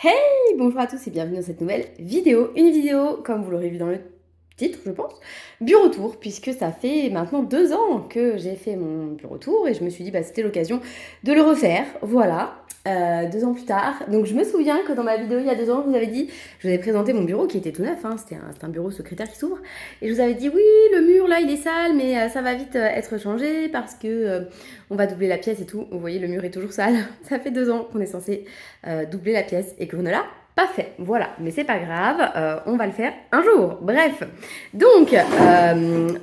Hey, bonjour à tous et bienvenue dans cette nouvelle vidéo. Une vidéo, comme vous l'aurez vu dans le titre, je pense, bureau tour, puisque ça fait maintenant 2 ans que j'ai fait mon bureau tour et je me suis dit bah c'était l'occasion de le refaire. Voilà, 2 ans plus tard. Donc je me souviens que dans ma vidéo il y a 2 ans, je vous avais dit, je vous avais présenté mon bureau qui était tout neuf, hein, c'était un bureau secrétaire qui s'ouvre. Et je vous avais dit oui, le mur là il est sale, mais ça va vite être changé parce que on va doubler la pièce et tout. Vous voyez, le mur est toujours sale. Ça fait 2 ans qu'on est censé doubler la pièce et qu'on ne l'a pas fait. Voilà, mais c'est pas grave, on va le faire un jour. Bref, donc,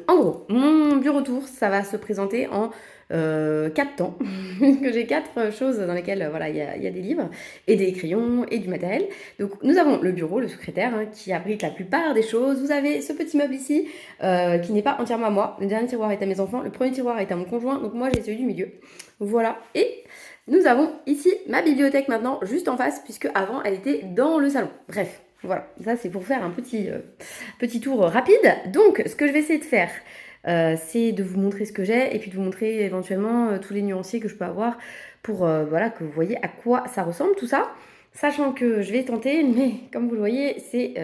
en gros, mon bureau tour, ça va se présenter en 4 temps, que j'ai 4 choses dans lesquelles voilà, il y a des livres et des crayons et du matériel. Donc nous avons le bureau, le secrétaire, hein, qui abrite la plupart des choses. Vous avez ce petit meuble ici, qui n'est pas entièrement à moi. Le dernier tiroir est à mes enfants, le premier tiroir est à mon conjoint, donc moi j'ai celui du milieu. Voilà, et nous avons ici ma bibliothèque maintenant, juste en face, puisque avant elle était dans le salon. Bref, voilà, ça c'est pour faire un petit tour rapide. Donc ce que je vais essayer de faire, c'est de vous montrer ce que j'ai et puis de vous montrer éventuellement tous les nuanciers que je peux avoir pour voilà, que vous voyez à quoi ça ressemble tout ça. Sachant que je vais tenter, mais comme vous le voyez, c'est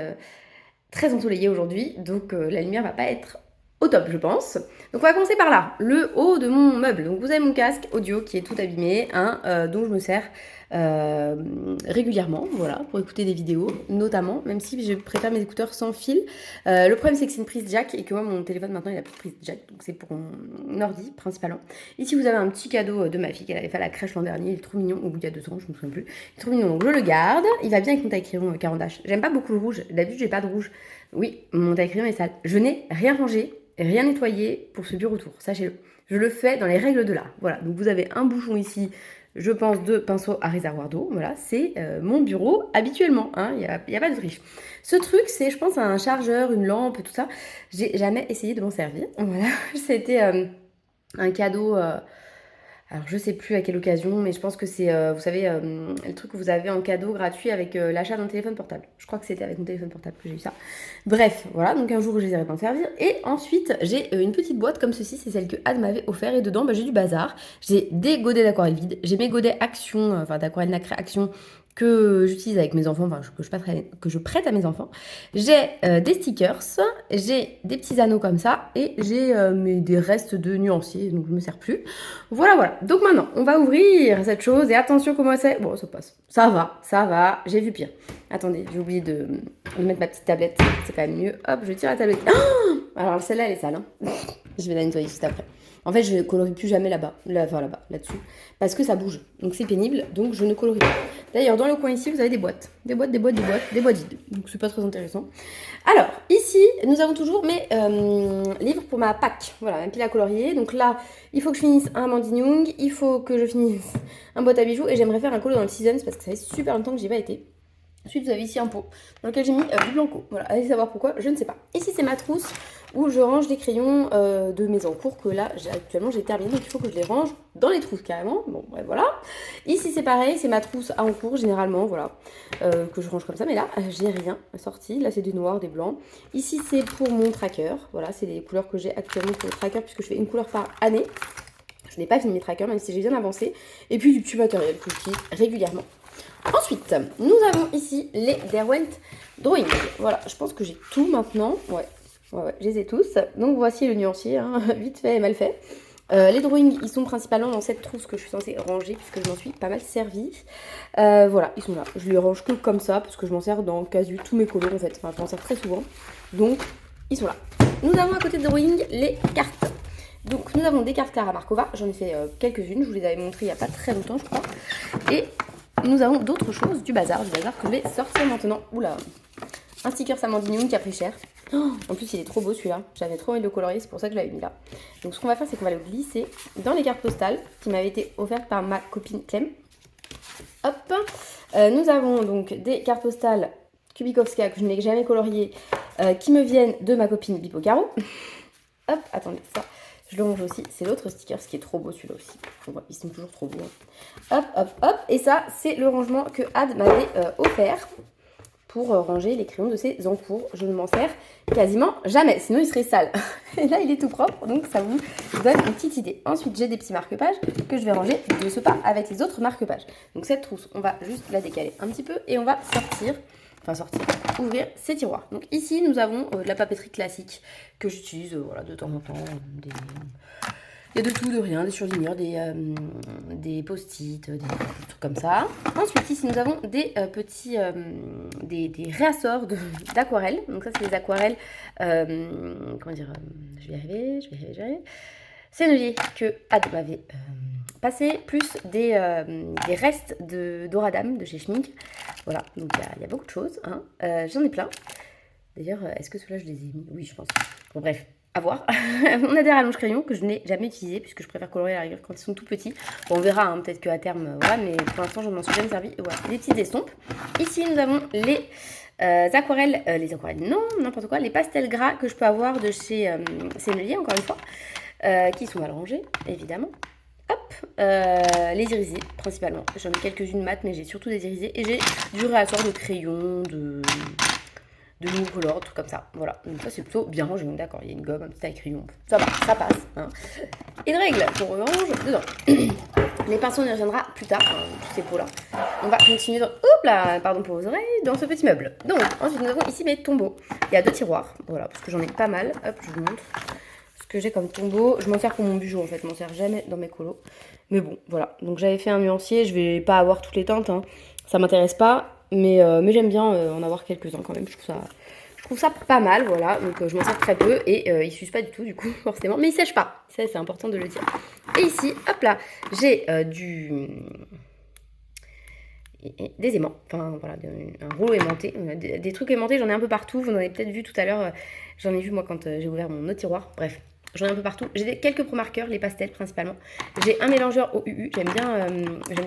très ensoleillé aujourd'hui, donc la lumière va pas être au top, je pense. Donc on va commencer par là, le haut de mon meuble. Donc vous avez mon casque audio qui est tout abîmé, hein, dont je me sers régulièrement, voilà, pour écouter des vidéos, notamment, même si je préfère mes écouteurs sans fil. Le problème c'est que c'est une prise jack et que moi mon téléphone maintenant il a plus de prise jack, donc c'est pour mon ordi principalement. Ici vous avez un petit cadeau de ma fille qu'elle avait fait à la crèche l'an dernier, il est trop mignon, au bout il y a 2 ans, je me souviens plus. Il est trop mignon, donc je le garde, il va bien avec mon taille-crayon Caran d'H. J'aime pas beaucoup le rouge, d'habitude j'ai pas de rouge. Oui, mon taille-crayon est sale. Je n'ai rien rangé, rien nettoyé pour ce bureau tour, sachez-le. Je le fais dans les règles de l'art. Voilà, donc vous avez un bouchon ici, je pense, de pinceau à réservoir d'eau. Voilà, c'est mon bureau habituellement, hein, il y a pas de triche. Ce truc, c'est, je pense, un chargeur, une lampe, tout ça. J'ai jamais essayé de m'en servir. Voilà, c'était un cadeau... alors je sais plus à quelle occasion, mais je pense que c'est, vous savez, le truc que vous avez en cadeau gratuit avec l'achat d'un téléphone portable. Je crois que c'était avec mon téléphone portable que j'ai eu ça. Bref, voilà, donc un jour j'essaierai d'en servir. Et ensuite, j'ai une petite boîte comme ceci, c'est celle que Anne m'avait offert. Et dedans, bah, j'ai du bazar. J'ai des godets d'aquarelle vide, j'ai mes godets Action, enfin d'aquarelle nacré Action, que j'utilise avec mes enfants, enfin que je prête à mes enfants. J'ai des stickers, j'ai des petits anneaux comme ça, et j'ai des restes de nuanciers, donc je ne me sers plus. Voilà, voilà. Donc maintenant, on va ouvrir cette chose, et attention comment c'est. Bon, ça passe. Ça va, j'ai vu pire. Attendez, j'ai oublié de mettre ma petite tablette, c'est quand même mieux. Hop, je tire la tablette. Oh, alors celle-là, elle est sale, hein. Je vais la nettoyer juste après. En fait, je ne colorie plus jamais là-bas, là-dessous, parce que ça bouge. Donc c'est pénible, donc je ne colorie pas. D'ailleurs, dans le coin ici, vous avez des boîtes. Des boîtes vides. Donc c'est pas très intéressant. Alors, ici, nous avons toujours mes livres pour ma PAC. Voilà, un pile à colorier. Donc là, il faut que je finisse un Mandy Young, il faut que je finisse un boîte à bijoux, et j'aimerais faire un colo dans le Seasons, parce que ça fait super longtemps que j'y ai pas été. Ensuite, vous avez ici un pot dans lequel j'ai mis du blanco. Voilà, allez savoir pourquoi, je ne sais pas. Ici, c'est ma trousse où je range des crayons de mes encours que là, actuellement, j'ai terminé. Donc, il faut que je les range dans les trousses carrément. Bon, bref, voilà. Ici, c'est pareil, c'est ma trousse à encours généralement, voilà, que je range comme ça. Mais là, j'ai rien sorti. Là, c'est des noirs, des blancs. Ici, c'est pour mon tracker. Voilà, c'est les couleurs que j'ai actuellement pour le tracker puisque je fais une couleur par année. Je n'ai pas fini mes trackers, même si j'ai bien avancé. Et puis, du petit matériel que j'utilise régulièrement. Ensuite, nous avons ici les Derwent Drawing. Voilà, je pense que j'ai tout maintenant. Ouais, je les ai tous. Donc voici le nuancier, hein, vite fait et mal fait. Les drawings, ils sont principalement dans cette trousse que je suis censée ranger puisque je m'en suis pas mal servie. Voilà, ils sont là. Je les range que comme ça parce que je m'en sers dans quasi tous mes colos en fait. Enfin, je m'en sers très souvent. Donc, ils sont là. Nous avons à côté de drawing les cartes. Donc, nous avons des cartes Clara Markova. J'en ai fait quelques-unes. Je vous les avais montrées il n'y a pas très longtemps, je crois. Et nous avons d'autres choses, du bazar que je vais sortir maintenant. Oula, un sticker Samandinium qui a pris cher. Oh, en plus, il est trop beau celui-là. J'avais trop envie de le colorier, c'est pour ça que je l'avais mis là. Donc, ce qu'on va faire, c'est qu'on va le glisser dans les cartes postales qui m'avaient été offertes par ma copine Clem. Hop, nous avons donc des cartes postales Kubikowska que je n'ai jamais coloriées qui me viennent de ma copine Bipo Caro. Hop, attendez, ça. Je le range aussi, c'est l'autre sticker, ce qui est trop beau celui-là aussi. Bon, ils sont toujours trop beaux. Hein. Hop, hop, hop. Et ça, c'est le rangement que Ad m'avait offert pour ranger les crayons de ses encours. Je ne m'en sers quasiment jamais, sinon il serait sale. Et là, il est tout propre, donc ça vous donne une petite idée. Ensuite, j'ai des petits marque-pages que je vais ranger de ce pas avec les autres marque-pages. Donc cette trousse, on va juste la décaler un petit peu et on va ouvrir ces tiroirs. Donc ici, nous avons de la papeterie classique que j'utilise voilà, de temps en temps. Il y a de tout, de rien, des surligneurs, des post-it, des trucs comme ça. Ensuite, ici, nous avons des petits des réassorts d'aquarelles. Donc ça, c'est des aquarelles, comment dire, je vais y arriver. Sennelier que Ad m'avait passé, plus des restes d'Oradam de chez Schmink. Voilà, donc il y a beaucoup de choses. Hein. J'en ai plein. D'ailleurs, est-ce que ceux-là, je les ai mis? Oui, je pense. Bon, bref. À voir. On a des rallonges crayons que je n'ai jamais utilisés puisque je préfère colorer à la rigueur quand ils sont tout petits. Bon, on verra, hein, peut-être qu'à terme, voilà, mais pour l'instant, je ne m'en suis jamais servi. Voilà, des petites estompes. Ici, nous avons les aquarelles, non, n'importe quoi, les pastels gras que je peux avoir de chez Sennelier, encore une fois, qui sont mal rangés, évidemment. Hop, les irisés, principalement. J'en ai quelques-unes mates, mais j'ai surtout des irisés. Et j'ai du réassort de crayons, de nouveaux colors, trucs comme ça. Voilà, donc ça c'est plutôt bien rangé. D'accord, il y a une gomme, un petit taille crayon, ça va, ça passe. Hein. Et de règle qu'on range dedans. Les pinceaux, on y reviendra plus tard, tous ces pots là. On va continuer dans, pardon pour vos oreilles, dans ce petit meuble. Donc, ensuite nous avons ici mes tombeaux. Il y a 2 tiroirs, voilà, parce que j'en ai pas mal. Hop, je vous montre ce que j'ai comme tombeau. Je m'en sers pour mon bijou en fait, je m'en sers jamais dans mes colos. Mais bon, voilà. Donc j'avais fait un nuancier, je vais pas avoir toutes les teintes, hein. Ça m'intéresse pas. Mais j'aime bien en avoir quelques-uns quand même, je trouve ça pas mal, voilà, donc je m'en sers très peu et il s'use pas du tout du coup forcément, mais il sèche pas, ça c'est important de le dire. Et ici, hop là, j'ai des aimants, enfin voilà, un rouleau aimanté, des trucs aimantés, j'en ai un peu partout, vous en avez peut-être vu tout à l'heure, j'en ai vu moi quand j'ai ouvert mon autre tiroir, bref. J'en ai un peu partout. J'ai quelques pro-marqueurs, les pastels principalement. J'ai un mélangeur au UU. J'aime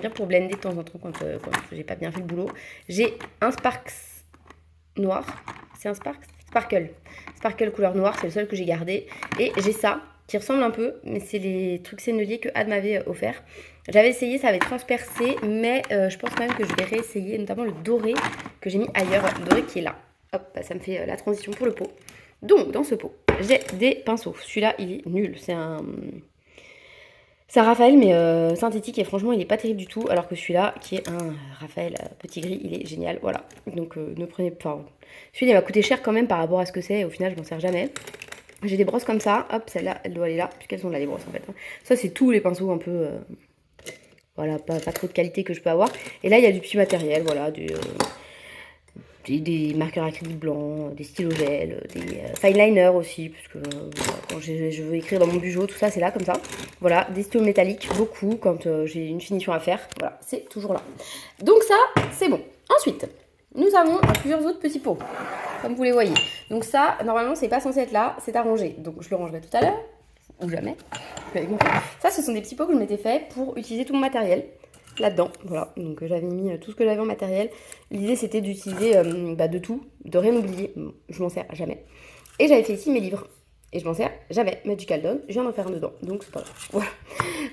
bien pour blender de temps en temps quand j'ai pas bien fait le boulot. J'ai un Sparks noir. C'est un Sparks Sparkle. Sparkle couleur noire, c'est le seul que j'ai gardé. Et j'ai ça qui ressemble un peu, mais c'est les trucs Sennelier que Ad m'avait offert. J'avais essayé, ça avait transpercé, mais je pense quand même que je vais réessayer, notamment le doré que j'ai mis ailleurs. Le doré qui est là. Hop, bah, ça me fait la transition pour le pot. Donc, dans ce pot, j'ai des pinceaux. Celui-là, il est nul. C'est un Raphaël, mais synthétique. Et franchement, il n'est pas terrible du tout. Alors que celui-là, qui est un Raphaël petit gris, il est génial. Voilà. Donc, ne prenez pas. Celui-là, il m'a coûté cher quand même par rapport à ce que c'est. Au final, je m'en sers jamais. J'ai des brosses comme ça. Hop, celle-là, elle doit aller là. Puisqu'elles sont là, les brosses, en fait. Ça, c'est tous les pinceaux un peu... voilà, pas trop de qualité que je peux avoir. Et là, il y a du petit matériel. Voilà, des marqueurs acryliques blancs, des stylos gel, des fineliners aussi, parce que quand je veux écrire dans mon bureau, tout ça, c'est là, comme ça. Voilà, des stylos métalliques, beaucoup, quand j'ai une finition à faire. Voilà, c'est toujours là. Donc ça, c'est bon. Ensuite, nous avons plusieurs autres petits pots, comme vous les voyez. Donc ça, normalement, c'est pas censé être là, c'est à ranger. Donc je le rangerai tout à l'heure, ou jamais. Ça, ce sont des petits pots que je m'étais fait pour utiliser tout mon matériel là-dedans, voilà, donc j'avais mis tout ce que j'avais en matériel. L'idée c'était d'utiliser de tout, de rien oublier, je m'en sers jamais. Et j'avais fait ici mes livres, et je m'en sers jamais. Magical Dawn, je viens d'en faire un dedans, donc c'est pas grave.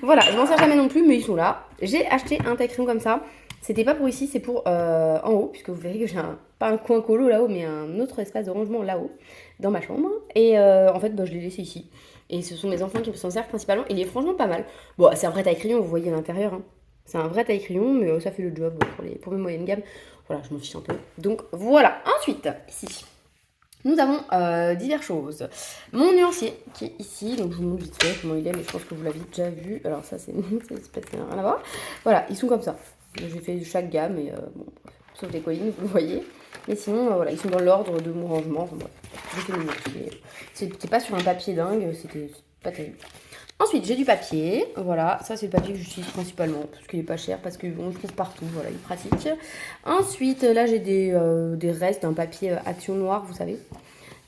Voilà, je m'en sers jamais non plus, mais ils sont là. J'ai acheté un taille crayon comme ça, c'était pas pour ici, c'est pour en haut, puisque vous verrez que j'ai pas un coin colo là-haut, mais un autre espace de rangement là-haut, dans ma chambre. Et en fait, je l'ai laissé ici. Et ce sont mes enfants qui s'en servent principalement, il est franchement pas mal. Bon, c'est un vrai taille crayon, vous voyez à l'intérieur, hein. C'est un vrai taille crayon, mais ça fait le job pour mes moyennes gammes. Voilà, je m'en fiche un peu. Donc voilà. Ensuite, ici, nous avons diverses choses. Mon nuancier qui est ici, donc je vous montre vite fait comment il est, mais je pense que vous l'avez déjà vu. Alors ça, c'est peut-être rien à voir. Voilà, ils sont comme ça. J'ai fait chaque gamme, et bon, sauf les collines, vous le voyez. Mais sinon, voilà, ils sont dans l'ordre de mon rangement. Enfin, bref, j'ai fait le nuancier. C'était pas sur un papier dingue, c'était pas terrible. Ensuite, j'ai du papier, voilà, ça c'est le papier que j'utilise principalement, parce qu'il est pas cher, parce qu'on le trouve partout, voilà, il est pratique. Ensuite, là j'ai des restes d'un papier Action Noire, vous savez.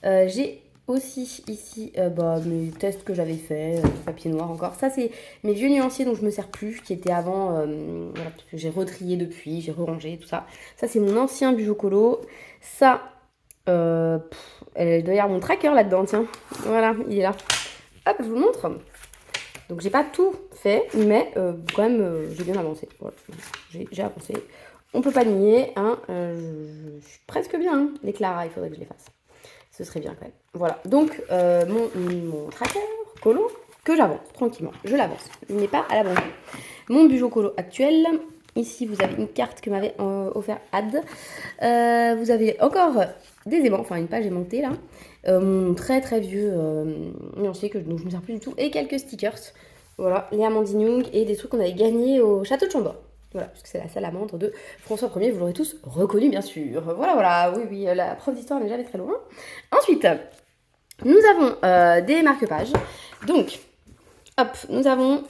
J'ai aussi ici mes tests que j'avais fait, papier noir encore. Ça c'est mes vieux nuanciers dont je me sers plus, qui étaient avant, voilà, parce que j'ai retrié depuis, j'ai rerangé, tout ça. Ça c'est mon ancien bijou colo. Ça, elle doit y avoir mon tracker là-dedans, tiens. Voilà, il est là. Hop, je vous le montre. Donc j'ai pas tout fait, mais quand même j'ai bien avancé. Voilà. J'ai avancé. on peut pas nier, hein, je suis presque bien, hein. Les Clara, il faudrait que je les fasse. Ce serait bien quand même. Voilà, donc mon tracker colo, que j'avance tranquillement, je l'avance. Il n'est pas à l'abandon. Mon Bujo colo actuel. Ici, vous avez une carte que m'avait offert Ad. Vous avez encore des aimants, enfin une page aimantée là. Mon très très vieux nuancier dont je ne me sers plus du tout. Et quelques stickers. Voilà, les Amandine Young et des trucs qu'on avait gagnés au château de Chambord. Voilà, puisque c'est la salamandre de François Ier, vous l'aurez tous reconnu bien sûr. Voilà, voilà, oui, oui, la prof d'histoire n'est jamais très loin. Ensuite, nous avons des marque-pages. Donc, hop, nous avons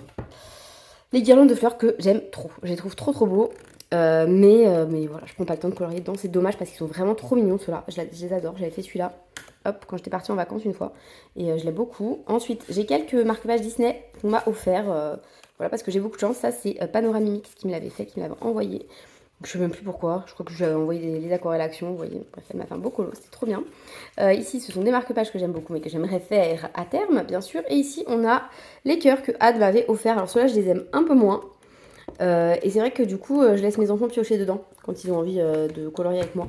les guirlandes de fleurs que j'aime trop. Je les trouve trop trop beaux. Mais voilà, je prends pas le temps de colorier dedans. C'est dommage parce qu'ils sont vraiment trop mignons ceux-là. Je les adore. J'avais fait celui-là. Hop, quand j'étais partie en vacances une fois. Et je l'aime beaucoup. Ensuite, j'ai quelques marque-pages Disney qu'on m'a offert. Voilà, parce que j'ai beaucoup de chance. Ça, c'est Panoramimix qui me l'avait fait, qui me l'avait envoyé. Je sais même plus pourquoi. Je crois que j'avais envoyé les aquarelles action. Vous voyez, bref, elle m'a fait un beau colo. C'était trop bien. Ici, ce sont des marque-pages que j'aime beaucoup, mais que j'aimerais faire à terme, bien sûr. Et ici, on a les cœurs que Ad m'avait offert. Alors, ceux-là, je les aime un peu moins. Et c'est vrai que du coup, je laisse mes enfants piocher dedans quand ils ont envie de colorier avec moi.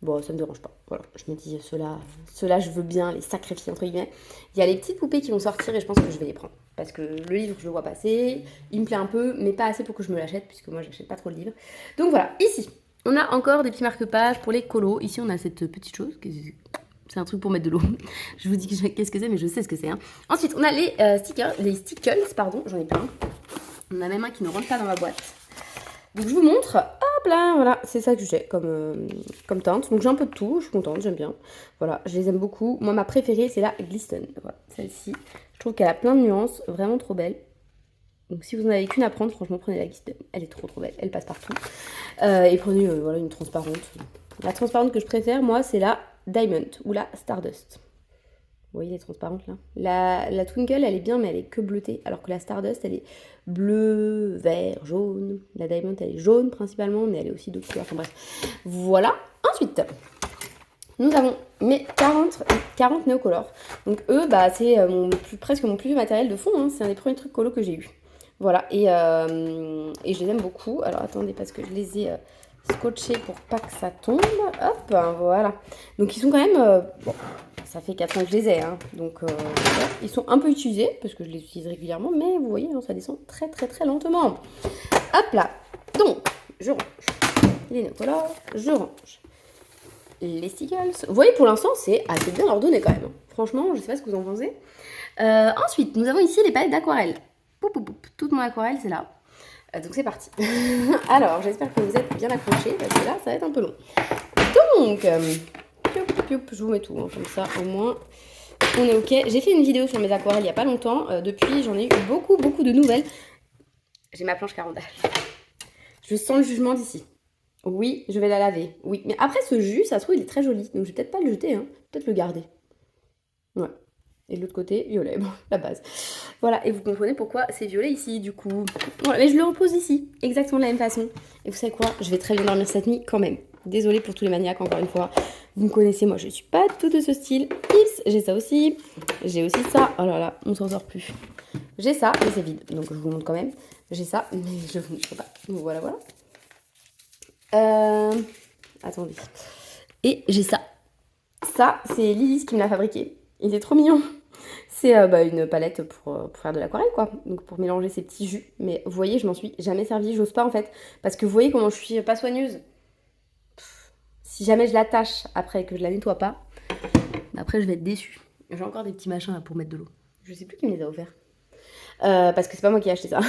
Bon, ça me dérange pas. Voilà, je me dis, ceux-là, je veux bien les sacrifier, entre guillemets. Il y a les petites poupées qui vont sortir et je pense que je vais les prendre. Parce que le livre, je le vois passer, il me plaît un peu, mais pas assez pour que je me l'achète, puisque moi, j'achète pas trop le livre. Donc voilà, ici, on a encore des petits marque-pages pour les colos. Ici, on a cette petite chose, c'est un truc pour mettre de l'eau. Je vous dis qu'est-ce que c'est, mais je sais ce que c'est. Hein. Ensuite, on a les stickers, pardon, j'en ai plein. On a même un qui ne rentre pas dans ma boîte. Donc je vous montre. Hop là, voilà, c'est ça que j'ai comme teinte. Donc j'ai un peu de tout, je suis contente, j'aime bien. Voilà, je les aime beaucoup. Moi, ma préférée, c'est la Glisten. Voilà, celle-ci. Je trouve qu'elle a plein de nuances, vraiment trop belle. Donc si vous en avez qu'une à prendre, franchement, prenez la Glisten. Elle est trop trop belle, elle passe partout. Et prenez voilà, une transparente. La transparente que je préfère, moi, c'est la Diamond ou la Stardust. Vous voyez les transparentes là. La Twinkle, elle est bien, mais elle est que bleutée. Alors que la Stardust, elle est bleue, vert, jaune. La Diamond, elle est jaune principalement, mais elle est aussi d'autres couleurs. Enfin bref. Voilà. Ensuite, nous avons mes 40 néocolores. Donc eux, bah, c'est presque mon plus vieux matériel de fond. Hein. C'est un des premiers trucs colo que j'ai eu. Voilà. Et je les aime beaucoup. Alors attendez, parce que je les ai scotchés pour pas que ça tombe. Hop, voilà. Donc ils sont quand même... bon, ça fait 4 ans que je les ai, hein. Donc voilà. Ils sont un peu utilisés, parce que je les utilise régulièrement, mais vous voyez, hein, ça descend très très très lentement. Hop là. Donc, je range les néocolores, je range les stickers. Vous voyez, pour l'instant, c'est assez bien ordonné quand même. Franchement, je sais pas ce que vous en pensez. Ensuite, nous avons ici les palettes d'aquarelle. Toute mon aquarelle, c'est là. Donc c'est parti. Alors, j'espère que vous êtes bien accrochés, parce que là, ça va être un peu long. Donc, je vous mets tout, hein, comme ça, au moins, on est ok. J'ai fait une vidéo sur mes aquarelles il n'y a pas longtemps. Depuis, j'en ai eu beaucoup de nouvelles. J'ai ma planche carondage. Je sens le jugement d'ici. Oui, je vais la laver. Oui, mais après, ce jus, ça se trouve, il est très joli. Donc, je vais peut-être pas le jeter, hein. Peut-être le garder. Ouais. Et de l'autre côté, violet. Bon, la base. Voilà, et vous comprenez pourquoi c'est violet ici, du coup. Voilà, mais je le repose ici, exactement de la même façon. Et vous savez quoi? Je vais très bien dormir cette nuit, quand même. Désolée pour tous les maniaques, encore une fois. Vous me connaissez, moi, je suis pas tout de ce style. Ips, j'ai ça aussi. J'ai aussi ça. Oh là là, on s'en sort plus. J'ai ça, mais c'est vide. Donc, je vous montre quand même. J'ai ça, mais je ne sais pas. Donc, voilà, voilà. Attendez. Et j'ai ça. Ça, c'est Lilith qui me l'a fabriqué. Il est trop mignon. C'est une palette pour faire de l'aquarelle, quoi. Donc pour mélanger ces petits jus. Mais vous voyez, je m'en suis jamais servi. J'ose pas, en fait. Parce que vous voyez comment je suis pas soigneuse. Si jamais je l'attache après et que je la nettoie pas, après je vais être déçue. J'ai encore des petits machins là pour mettre de l'eau. Je sais plus qui me les a offerts. Parce que c'est pas moi qui ai acheté ça.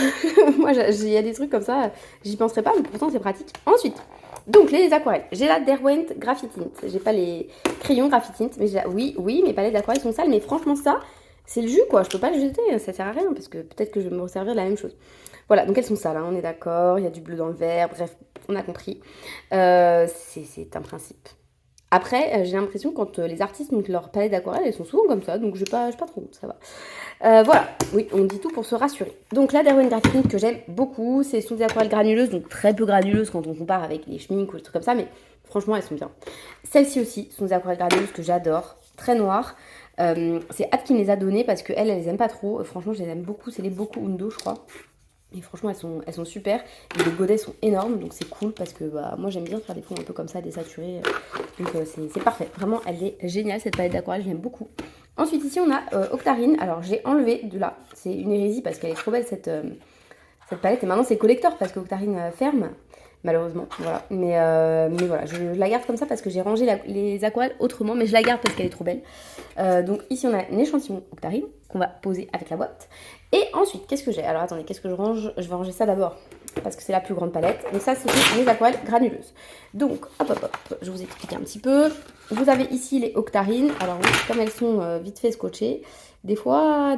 Moi, il y a des trucs comme ça, j'y penserais pas, mais pourtant c'est pratique. Ensuite, donc les aquarelles. J'ai la Derwent Graphitint. J'ai pas les crayons Graphitint, mais oui, mes palettes d'aquarelles sont sales, mais franchement ça, c'est le jus quoi. Je peux pas le jeter, ça sert à rien parce que peut-être que je vais me resservir de la même chose. Voilà, donc elles sont sales, hein, on est d'accord. Il y a du bleu dans le vert, bref, on a compris. C'est un principe. Après, j'ai l'impression quand les artistes montent leur palette d'aquarelle, elles sont souvent comme ça, donc j'ai pas trop honte, ça va. Voilà, oui, on dit tout pour se rassurer. Donc la Derwent Graphitint que j'aime beaucoup, ce sont des aquarelles granuleuses, donc très peu granuleuses quand on compare avec les schminks ou des trucs comme ça, mais franchement elles sont bien. Celles-ci aussi sont des aquarelles granuleuses que j'adore, très noires. C'est Ad qui me les a données parce qu'elle, elle les aime pas trop. Franchement, je les aime beaucoup, c'est les Boku Undo, je crois. Et franchement, elles sont super. Et les godets sont énormes, donc c'est cool parce que bah, moi j'aime bien faire des fonds un peu comme ça, désaturés. Donc c'est parfait. Vraiment, elle est géniale cette palette d'aquarelle, je l'aime beaucoup. Ensuite, ici on a Octarine. Alors j'ai enlevé de là, c'est une hérésie parce qu'elle est trop belle cette palette. Et maintenant c'est collector parce qu'Octarine ferme, malheureusement. Voilà. Mais voilà, je la garde comme ça parce que j'ai rangé les aquarelles autrement, mais je la garde parce qu'elle est trop belle. Donc ici on a un échantillon Octarine qu'on va poser avec la boîte. Et ensuite, qu'est-ce que j'ai? Alors attendez, qu'est-ce que je range? Je vais ranger ça d'abord parce que c'est la plus grande palette. Donc ça, c'est mes aquarelles granuleuses. Donc, hop, je vous explique un petit peu. Vous avez ici les Octarines. Alors oui, comme elles sont vite fait scotchées, des fois,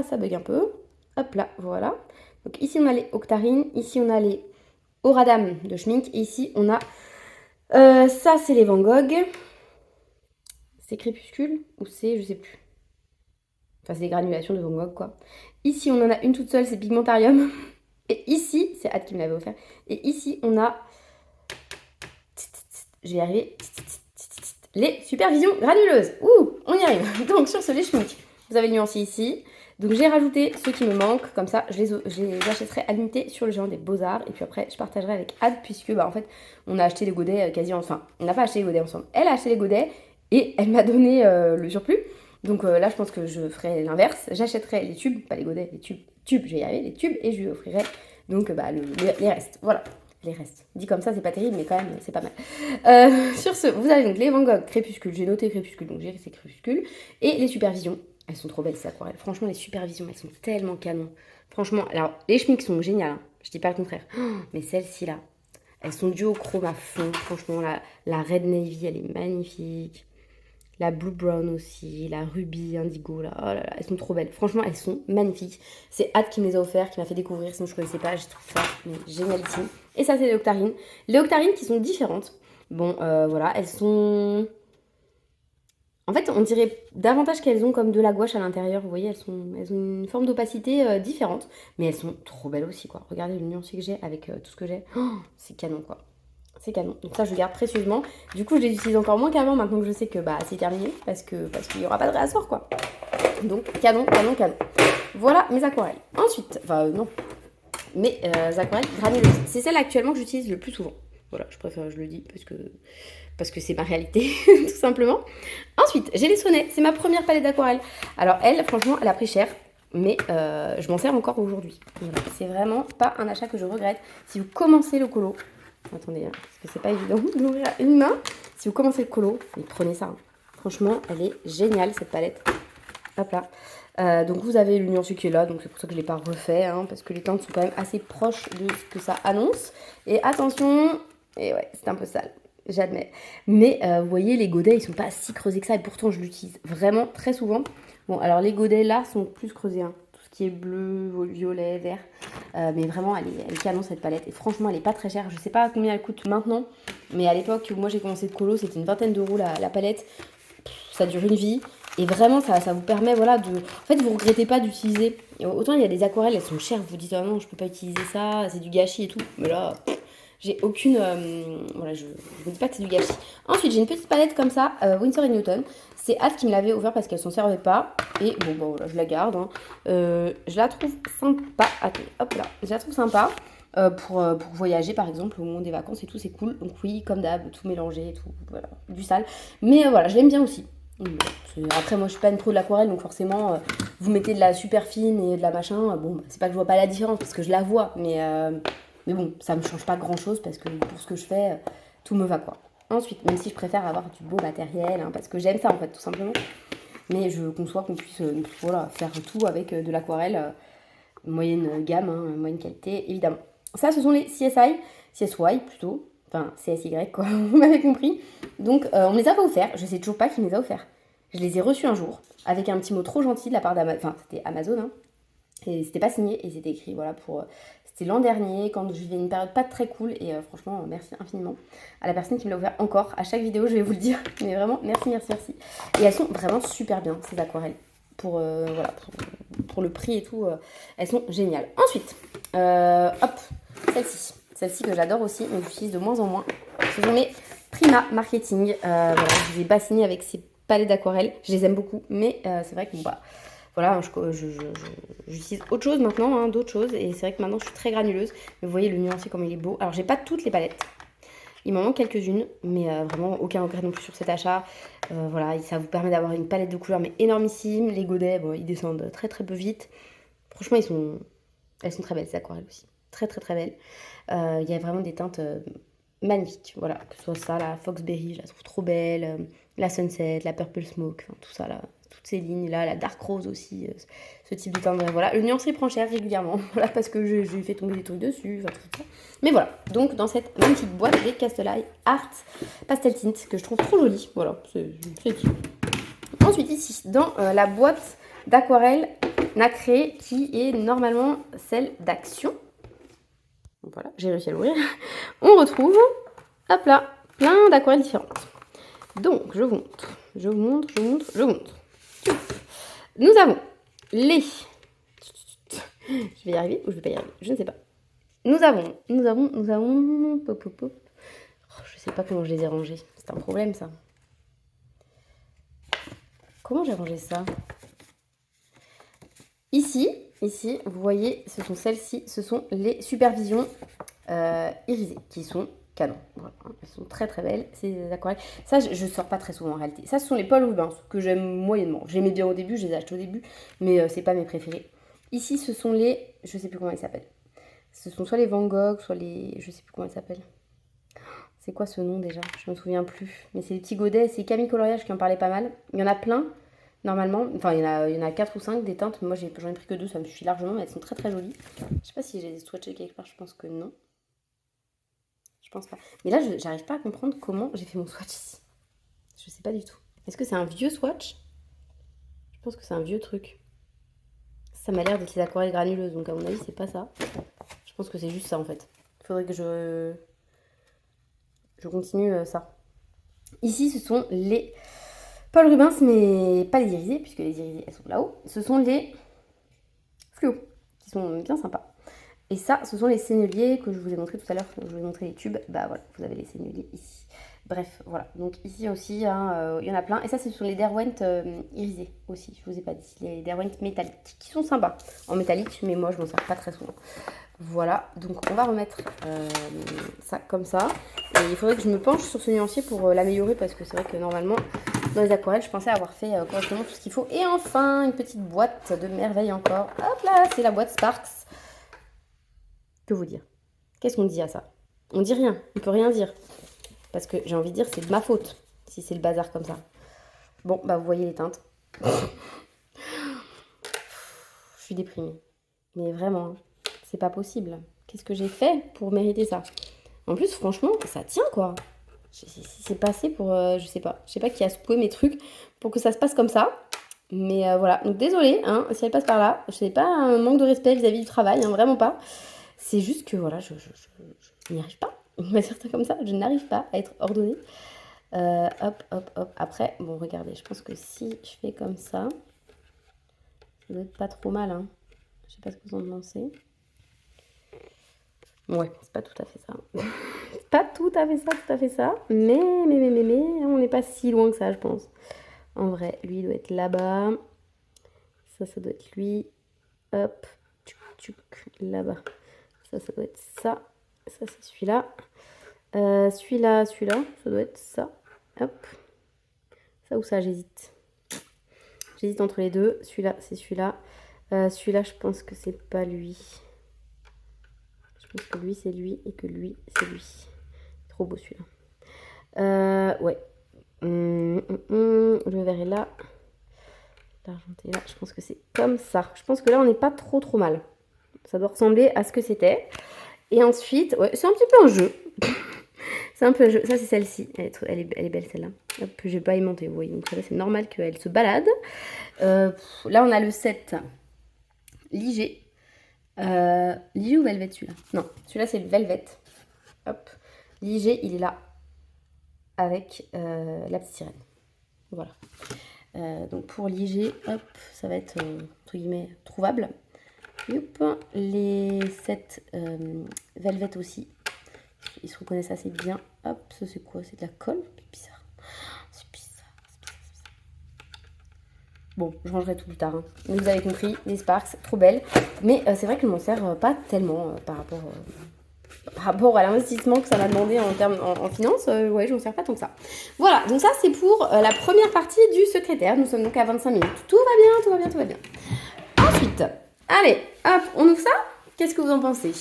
ça bug un peu. Hop là, voilà. Donc ici, on a les Octarines. Ici, on a les Auradam de Schmink. Et ici, on a... ça, c'est les Van Gogh. C'est Crépuscule ou c'est... Je sais plus. Enfin, c'est des granulations de Van Gogh, quoi. Ici, on en a une toute seule, c'est Pigmentarium. Et ici, c'est Ad qui me l'avait offert. Et ici, on a... Je vais y arriver. Les supervisions granuleuses. Ouh, on y arrive. Donc, sur ce, les Schmink. Vous avez le nuancier ici. Donc, j'ai rajouté ceux qui me manquent. Comme ça, je les achèterai à l'unité sur le géant des Beaux-Arts. Et puis après, je partagerai avec Ad, puisque, bah, en fait, on a acheté les godets quasi... Enfin, on n'a pas acheté les godets ensemble. Elle a acheté les godets et elle m'a donné le surplus. Donc là, je pense que je ferai l'inverse. J'achèterai les tubes, pas les godets, les tubes, je vais y arriver, les tubes, et je lui offrirai donc bah, les restes. Voilà, les restes. Dit comme ça, c'est pas terrible, mais quand même, c'est pas mal. Sur ce, vous avez donc les Van Gogh Crépuscule. J'ai noté Crépuscule, donc j'ai resté Crépuscule. Et les supervisions. Elles sont trop belles, ces aquarelles. Franchement, les supervisions, elles sont tellement canon. Franchement, alors, les Schmink sont géniales, hein. Je dis pas le contraire. Oh, mais celles-ci, là, elles sont duo chrome à fond. Franchement, la Red Navy, elle est magnifique. La Blue Brown aussi, la Ruby Indigo, là, oh là là, elles sont trop belles. Franchement, elles sont magnifiques. C'est Ad qui me les a offertes, qui m'a fait découvrir, sinon je ne connaissais pas. Je trouve ça génialissime. Et ça, c'est les Octarines. Les Octarines qui sont différentes. Bon, voilà, elles sont... En fait, on dirait davantage qu'elles ont comme de la gouache à l'intérieur. Vous voyez, elles ont une forme d'opacité différente. Mais elles sont trop belles aussi, quoi. Regardez le nuancier que j'ai avec tout ce que j'ai. Oh, c'est canon, quoi. C'est canon. Donc ça, je garde précieusement. Du coup, je les utilise encore moins qu'avant, maintenant que je sais que bah, c'est terminé, parce qu'il n'y aura pas de réassort, quoi. Donc, canon. Voilà mes aquarelles. Ensuite, enfin, non. Mes aquarelles granuleuses. C'est celle actuellement que j'utilise le plus souvent. Voilà, je préfère, je le dis, parce que c'est ma réalité, tout simplement. Ensuite, j'ai les sonnets. C'est ma première palette d'aquarelle. Alors, elle, franchement, elle a pris cher. Mais je m'en sers encore aujourd'hui. Voilà. C'est vraiment pas un achat que je regrette. Si vous commencez le colo, attendez, hein, parce que c'est pas évident d'ouvrir à une main. Si vous commencez le colo, prenez ça. Hein. Franchement, elle est géniale cette palette. Hop là. Donc vous avez le nuancier qui est là, donc c'est pour ça que je ne l'ai pas refait, hein, parce que les teintes sont quand même assez proches de ce que ça annonce. Et attention, et ouais, c'est un peu sale, j'admets. Mais vous voyez, les godets, ils sont pas si creusés que ça, et pourtant je l'utilise vraiment très souvent. Bon, alors les godets là sont plus creusés, hein. Tout ce qui est bleu, violet, vert. Mais vraiment, elle est canon cette palette. Et franchement, elle est pas très chère. Je sais pas combien elle coûte maintenant, mais à l'époque où moi j'ai commencé de colo, c'était une vingtaine d'euros la palette. Ça dure une vie. Et vraiment, ça vous permet, voilà, de... En fait, vous regrettez pas d'utiliser. Autant il y a des aquarelles, elles sont chères. Vous vous dites, ah non, je peux pas utiliser ça, c'est du gâchis et tout. Mais là, j'ai aucune... voilà, je vous dis pas que c'est du gâchis. Ensuite, j'ai une petite palette comme ça, Winsor & Newton. C'est Ad qui me l'avait offert parce qu'elle s'en servait pas. Et bon, voilà, je la garde. Hein. Je la trouve sympa. Attendez, hop là. Je la trouve sympa. Pour voyager par exemple au moment des vacances et tout, c'est cool. Donc oui, comme d'hab, tout mélangé et tout, voilà, du sale. Mais voilà, je l'aime bien aussi. Après, moi je suis pas une pro de l'aquarelle, donc forcément, vous mettez de la super fine et de la machin. Bon, c'est pas que je vois pas la différence parce que je la vois, mais bon, ça me change pas grand chose parce que pour ce que je fais, tout me va quoi. Ensuite, même si je préfère avoir du beau matériel, hein, parce que j'aime ça en fait, tout simplement. Mais je conçois qu'on puisse voilà, faire tout avec de l'aquarelle moyenne gamme, hein, moyenne qualité, évidemment. Ça, ce sont les CSY plutôt, enfin CSY quoi, vous m'avez compris. Donc on me les a pas offerts, je sais toujours pas qui me les a offerts. Je les ai reçus un jour avec un petit mot trop gentil de la part d'Amazon, enfin c'était Amazon, hein, et c'était pas signé et c'était écrit voilà pour... C'était l'an dernier quand je vivais une période pas très cool et franchement merci infiniment à la personne qui me l'a ouvert encore. À chaque vidéo je vais vous le dire, mais vraiment merci. Et elles sont vraiment super bien ces aquarelles. Voilà, pour le prix et tout, elles sont géniales. Ensuite, hop, celle-ci que j'adore aussi, mais j'utilise de moins en moins. Ce sont mes Prima Marketing. Voilà, je les ai bassinés avec ces palettes d'aquarelle. Je les aime beaucoup, mais c'est vrai que bon, bah, voilà, j'utilise autre chose maintenant, hein, d'autres choses. Et c'est vrai que maintenant, je suis très granuleuse. Mais vous voyez le nuancier comme il est beau. Alors, j'ai pas toutes les palettes. Il m'en manque quelques-unes, mais vraiment aucun regret non plus sur cet achat. Voilà, ça vous permet d'avoir une palette de couleurs mais énormissime. Les godets, bon, ils descendent très très peu vite. Franchement, elles sont très belles, ces aquarelles aussi. Très très très belles. Il y a vraiment des teintes magnifiques. Voilà, que ce soit ça, la Foxberry, je la trouve trop belle. La Sunset, la Purple Smoke, enfin, tout ça là. Toutes ces lignes là, la Dark Rose aussi, ce type de teinte. Voilà, le nuancier prend cher régulièrement, voilà, parce que j'ai fait tomber des trucs dessus, enfin tout ça. Mais voilà, donc dans cette magnifique boîte des Castelai Art Pastel Tint, que je trouve trop jolie, voilà, c'est tout. Ensuite ici, dans la boîte d'aquarelle nacrée, qui est normalement celle d'Action. Voilà, j'ai réussi à l'ouvrir. On retrouve, hop là, plein d'aquarelles différentes. Donc, je vous montre. Nous avons les... Je vais y arriver ou je vais pas y arriver, je ne sais pas. Nous avons... Pop, pop, pop. Oh, je sais pas comment je les ai rangés. C'est un problème, ça. Comment j'ai rangé ça? Ici, vous voyez, ce sont celles-ci. Ce sont les supervisions irisées qui sont canon. Voilà. Elles sont très très belles. C'est des aquarelles. Ça, je sors pas très souvent en réalité. Ça, ce sont les Paul Rubens que j'aime moyennement. J'aimais bien au début, je les ai achetés au début, mais c'est pas mes préférés. Ici, ce sont les... Je sais plus comment ils s'appellent. Ce sont soit les Van Gogh, soit les... Je sais plus comment ils s'appellent. C'est quoi ce nom déjà? Je me souviens plus. Mais c'est les petits godets. C'est Camille Coloriage qui en parlait pas mal. Il y en a plein, normalement. Enfin, il y en a 4 ou 5 des teintes. Moi, j'en ai pris que 2, ça me suffit largement. Mais elles sont très très jolies. Je sais pas si j'ai des swatchs quelque part. Je pense que non. Je pense pas. Mais là, j'arrive pas à comprendre comment j'ai fait mon swatch ici. Je sais pas du tout. Est-ce que c'est un vieux swatch? Je pense que c'est un vieux truc. Ça m'a l'air d'être les aquarelles granuleuses. Donc, à mon avis, c'est pas ça. Je pense que c'est juste ça, en fait. Il faudrait que je continue ça. Ici, ce sont les Paul Rubens, mais pas les irisés, puisque les irisés, elles sont là-haut. Ce sont les fluo, qui sont bien sympas. Et ça, ce sont les senneliers que je vous ai montré tout à l'heure. Je vous ai montré les tubes. Bah voilà, vous avez les senneliers ici. Bref, voilà. Donc ici aussi, hein, y en a plein. Et ça, ce sont les Derwent irisés aussi. Je vous ai pas dit. Les Derwent métalliques, qui sont sympas en métallique, mais moi, je m'en sers pas très souvent. Voilà, donc on va remettre ça comme ça. Et il faudrait que je me penche sur ce nuancier pour l'améliorer, parce que c'est vrai que normalement, dans les aquarelles, je pensais avoir fait correctement tout ce qu'il faut. Et enfin, une petite boîte de merveille encore. Hop là, c'est la boîte Sparks. Que vous dire? Qu'est-ce qu'on dit à ça? On dit rien, on peut rien dire. Parce que j'ai envie de dire, c'est de ma faute, si c'est le bazar comme ça. Bon, bah vous voyez les teintes. Je suis déprimée. Mais vraiment, c'est pas possible. Qu'est-ce que j'ai fait pour mériter ça? En plus, franchement, ça tient quoi. C'est passé pour... je sais pas qui a secoué mes trucs pour que ça se passe comme ça. Mais voilà, donc désolée, hein, si elle passe par là. Je sais pas un manque de respect vis-à-vis du travail, hein, vraiment pas. C'est juste que voilà, je n'y arrive pas. On va dire ça comme ça, je n'arrive pas à être ordonnée. Hop, hop, hop. Après, bon, regardez, je pense que si je fais comme ça doit être pas trop mal, hein. Je sais pas ce que vous en pensez. Ouais, c'est pas tout à fait ça. Pas tout à fait ça. Mais, on n'est pas si loin que ça, je pense. En vrai, lui, il doit être là-bas. Ça doit être lui. Hop, là-bas. Ça doit être ça. Ça, c'est celui-là. Celui-là, ça doit être ça. Hop. Ça ou ça, j'hésite. J'hésite entre les deux. Celui-là, c'est celui-là. Celui-là, je pense que c'est pas lui. Je pense que lui, c'est lui et que lui, c'est lui. Trop beau celui-là. Ouais. Le vert est là. L'argenté est là. Je pense que c'est comme ça. Je pense que là, on n'est pas trop mal. Ça doit ressembler à ce que c'était. Et ensuite, ouais, c'est un petit peu un jeu. C'est un peu un jeu. Ça, c'est celle-ci. Elle est belle, celle-là. Hop, je vais pas aimanter, vous voyez. Donc, là, c'est normal qu'elle se balade. Là, on a le set Liger. Liger ou Velvet, celui-là? Non, celui-là, c'est le Velvet. Hop. Liger, il est là. Avec la petite sirène. Voilà. Donc, pour Liger, hop, ça va être, entre guillemets, trouvable. Youp. Les sets Velvet aussi. Ils se reconnaissent assez bien. Hop, ça c'est quoi? C'est de la colle? C'est bizarre. C'est bizarre. Bon, je rangerai tout plus tard. Hein. Mais vous avez compris, les Sparks, trop belles. Mais c'est vrai qu'elles m'en servent pas tellement par rapport à l'investissement que ça m'a demandé en termes en finance. Ouais, je m'en sers pas tant que ça. Voilà, donc ça c'est pour la première partie du secrétaire. Nous sommes donc à 25 minutes. Tout va bien, tout va bien, tout va bien. Ensuite, allez, hop, on ouvre ça. Qu'est-ce que vous en pensez?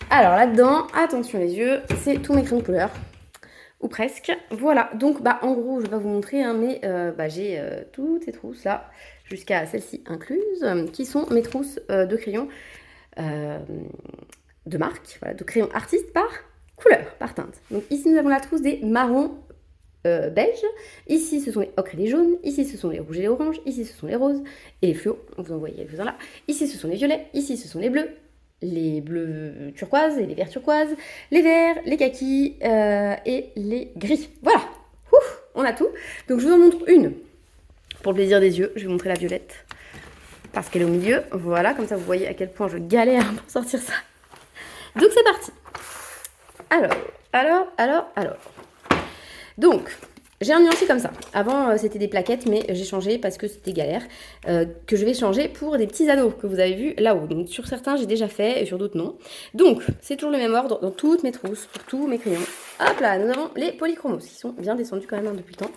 Alors là-dedans, attention les yeux, c'est tous mes crayons de couleur. Ou presque. Voilà, donc bah en gros, je vais pas vous montrer, hein, mais j'ai toutes ces trousses là, jusqu'à celle-ci incluse, qui sont mes trousses de crayons de marque, voilà, de crayons artistes par couleur, par teinte. Donc ici nous avons la trousse des marrons beige, ici ce sont les ocres et les jaunes, ici ce sont les rouges et les oranges, ici ce sont les roses et les fluos, vous en voyez quelques-uns là, ici ce sont les violets, ici ce sont les bleus turquoises et les verts turquoises, les verts, les kakis et les gris. Voilà, ouf, on a tout. Donc je vous en montre une pour le plaisir des yeux. Je vais vous montrer la violette parce qu'elle est au milieu. Voilà, comme ça vous voyez à quel point je galère pour sortir ça. Donc c'est parti. Alors. Donc, j'ai un nuancier comme ça. Avant, c'était des plaquettes, mais j'ai changé parce que c'était galère. Que je vais changer pour des petits anneaux que vous avez vus là-haut. Donc, sur certains, j'ai déjà fait et sur d'autres, non. Donc, c'est toujours le même ordre dans toutes mes trousses, pour tous mes crayons. Hop là, nous avons les polychromos qui sont bien descendus quand même hein, depuis le temps.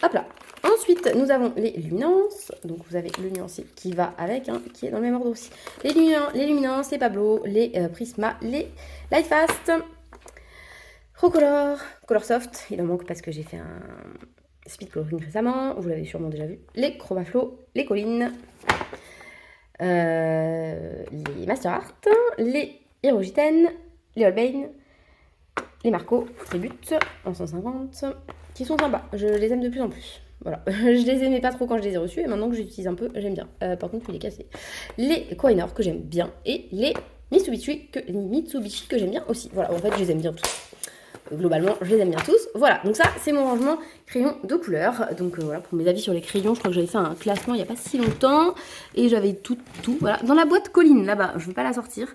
Hop là. Ensuite, nous avons les luminances. Donc, vous avez le nuancier qui va avec, hein, qui est dans le même ordre aussi. Les luminances, les Pablo, les Prisma, les Lightfast. Procolor, Color Soft, il en manque parce que j'ai fait un speed coloring récemment, vous l'avez sûrement déjà vu. Les Chromaflow, les Collines, les Master Art, les Hirogiten, les Holbein, les Marco, Tribute en 150, qui sont sympas, je les aime de plus en plus. Voilà, je les aimais pas trop quand je les ai reçus et maintenant que j'utilise un peu, j'aime bien. Par contre, il est cassé. Les Kohinoor que j'aime bien et les Mitsubishi que j'aime bien aussi. Voilà, en fait, je les aime bien tous. Globalement, je les aime bien tous. Voilà, donc ça, c'est mon rangement crayon de couleur. Donc voilà, pour mes avis sur les crayons, je crois que j'avais fait un classement il n'y a pas si longtemps. Et j'avais tout. Voilà, dans la boîte Colline, là-bas, je ne vais pas la sortir.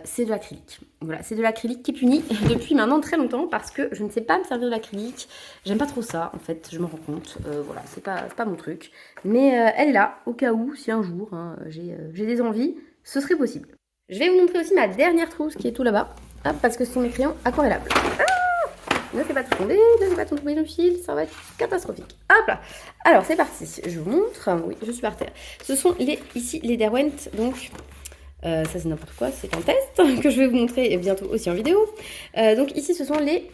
C'est de l'acrylique. Voilà, c'est de l'acrylique qui est puni depuis maintenant très longtemps parce que je ne sais pas me servir de l'acrylique. J'aime pas trop ça, en fait, je me rends compte. Voilà, c'est pas mon truc. Mais elle est là, au cas où, si un jour hein, j'ai des envies, ce serait possible. Je vais vous montrer aussi ma dernière trousse qui est tout là-bas. Hop, parce que ce sont mes crayons aquarellables. Ne fais pas tout tomber, le fil, ça va être catastrophique. Hop là. Alors c'est parti, je vous montre. Oui, je suis par terre. Ce sont ici les Derwent, donc ça c'est n'importe quoi, c'est un test que je vais vous montrer bientôt aussi en vidéo. Donc ici ce sont les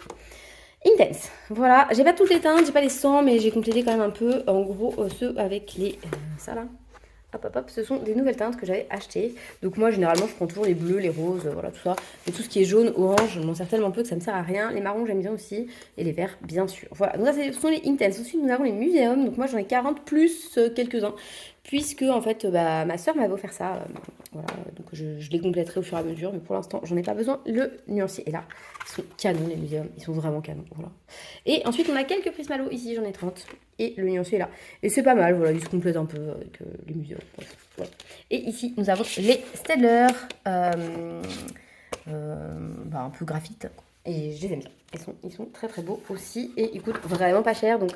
Intense. Voilà, j'ai pas toutes les teintes, j'ai pas les 100, mais j'ai complété quand même un peu. En gros, ceux avec les ça là. Hop, ce sont des nouvelles teintes que j'avais achetées. Donc moi, généralement, je prends toujours les bleus, les roses, voilà, tout ça. Mais tout ce qui est jaune, orange, je m'en sers tellement peu que ça me sert à rien. Les marrons, j'aime bien aussi. Et les verts, bien sûr. Voilà, donc ça, ce sont les Intense. Ensuite, nous avons les Muséum. Donc moi, j'en ai 40 plus quelques-uns. Puisque, en fait, ma soeur m'avait offert ça. Voilà, donc je les compléterai au fur et à mesure. Mais pour l'instant, j'en ai pas besoin. Le nuancier est là. Ils sont canons, les Muséum. Ils sont vraiment canons, voilà. Et ensuite, on a quelques Prismalo ici. J'en ai 30. Et le nuancier est là. Et c'est pas mal, voilà, il se complète un peu avec les Muséum. Voilà. Et ici, nous avons les Staedtler, un peu graphite. Et je les aime bien. Ils sont très très beaux aussi. Et ils coûtent vraiment pas cher. Donc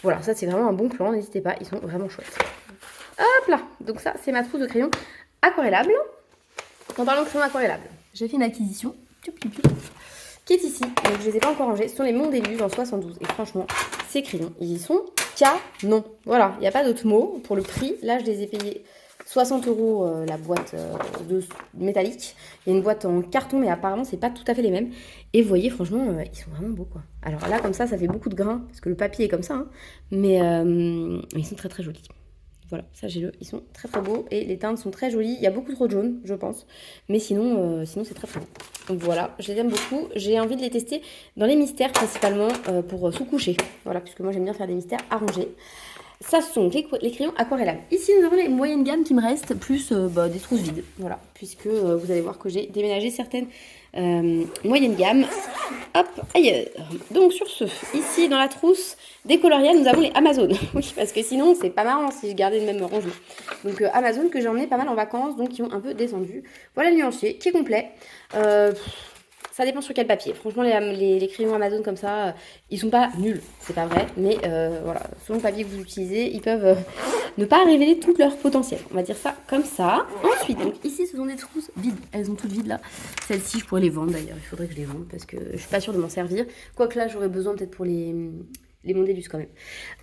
voilà, ça c'est vraiment un bon plan. N'hésitez pas, ils sont vraiment chouettes. Hop là. Donc ça, c'est ma trousse de crayons aquarellables. En parlant de crayons aquarellables, j'ai fait une acquisition qui est ici. Donc je les ai pas encore rangés. Ce sont les Mondeluz en 72. Et franchement, ces crayons, ils sont canon. Voilà, il n'y a pas d'autre mot pour le prix. Là, je les ai payés 60 € la boîte de métallique. Il y a une boîte en carton, mais apparemment, c'est pas tout à fait les mêmes. Et vous voyez, franchement, ils sont vraiment beaux, quoi. Alors là, comme ça fait beaucoup de grains, parce que le papier est comme ça. Hein, mais ils sont très, très jolis. Voilà, sachez-le, ils sont très très beaux et les teintes sont très jolies. Il y a beaucoup trop de jaune, je pense, mais sinon c'est très très beau. Donc voilà, je les aime beaucoup. J'ai envie de les tester dans les mystères principalement pour sous-coucher. Voilà, puisque moi j'aime bien faire des mystères arrangés. Ça, ce sont les crayons aquarellables. Ici, nous avons les moyennes gammes qui me restent, plus des trousses vides. Voilà, puisque vous allez voir que j'ai déménagé certaines moyennes gammes. Hop, ailleurs. Donc, sur ce, ici, dans la trousse des coloriales, nous avons les Amazon. Oui, parce que sinon, c'est pas marrant si je gardais le même rangement. Donc, Amazon que j'ai emmené pas mal en vacances, donc qui ont un peu descendu. Voilà le nuancier qui est complet. ça dépend sur quel papier. Franchement, les crayons Amazon comme ça, ils sont pas nuls, c'est pas vrai. Mais voilà, selon le papier que vous utilisez, ils peuvent ne pas révéler tout leur potentiel. On va dire ça comme ça. Ensuite, donc ici, ce sont des trousses vides. Elles sont toutes vides là. Celles-ci, je pourrais les vendre d'ailleurs. Il faudrait que je les vende parce que je suis pas sûre de m'en servir. Quoique là, j'aurais besoin peut-être pour les Mondélus quand même.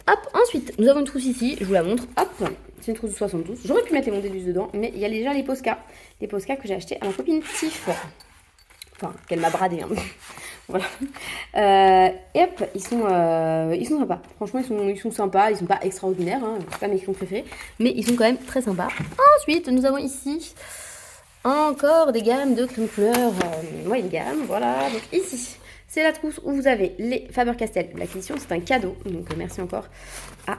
Hop, ensuite, nous avons une trousse ici. Je vous la montre. Hop, c'est une trousse de 72. J'aurais pu mettre les Mondélus dedans, mais il y a déjà les Posca. Les Posca que j'ai acheté à ma copine Tiff. Enfin, qu'elle m'a bradé. Hein. Voilà. Et hop, ils sont sympas. Franchement, ils sont sympas. Ils sont pas extraordinaires. Hein. C'est pas mes crayons préférés. Mais ils sont quand même très sympas. Ensuite, nous avons ici encore des gammes de crème couleur moyenne gamme. Voilà. Donc ici, c'est la trousse où vous avez les Faber-Castell. L'acquisition, c'est un cadeau. Donc merci encore à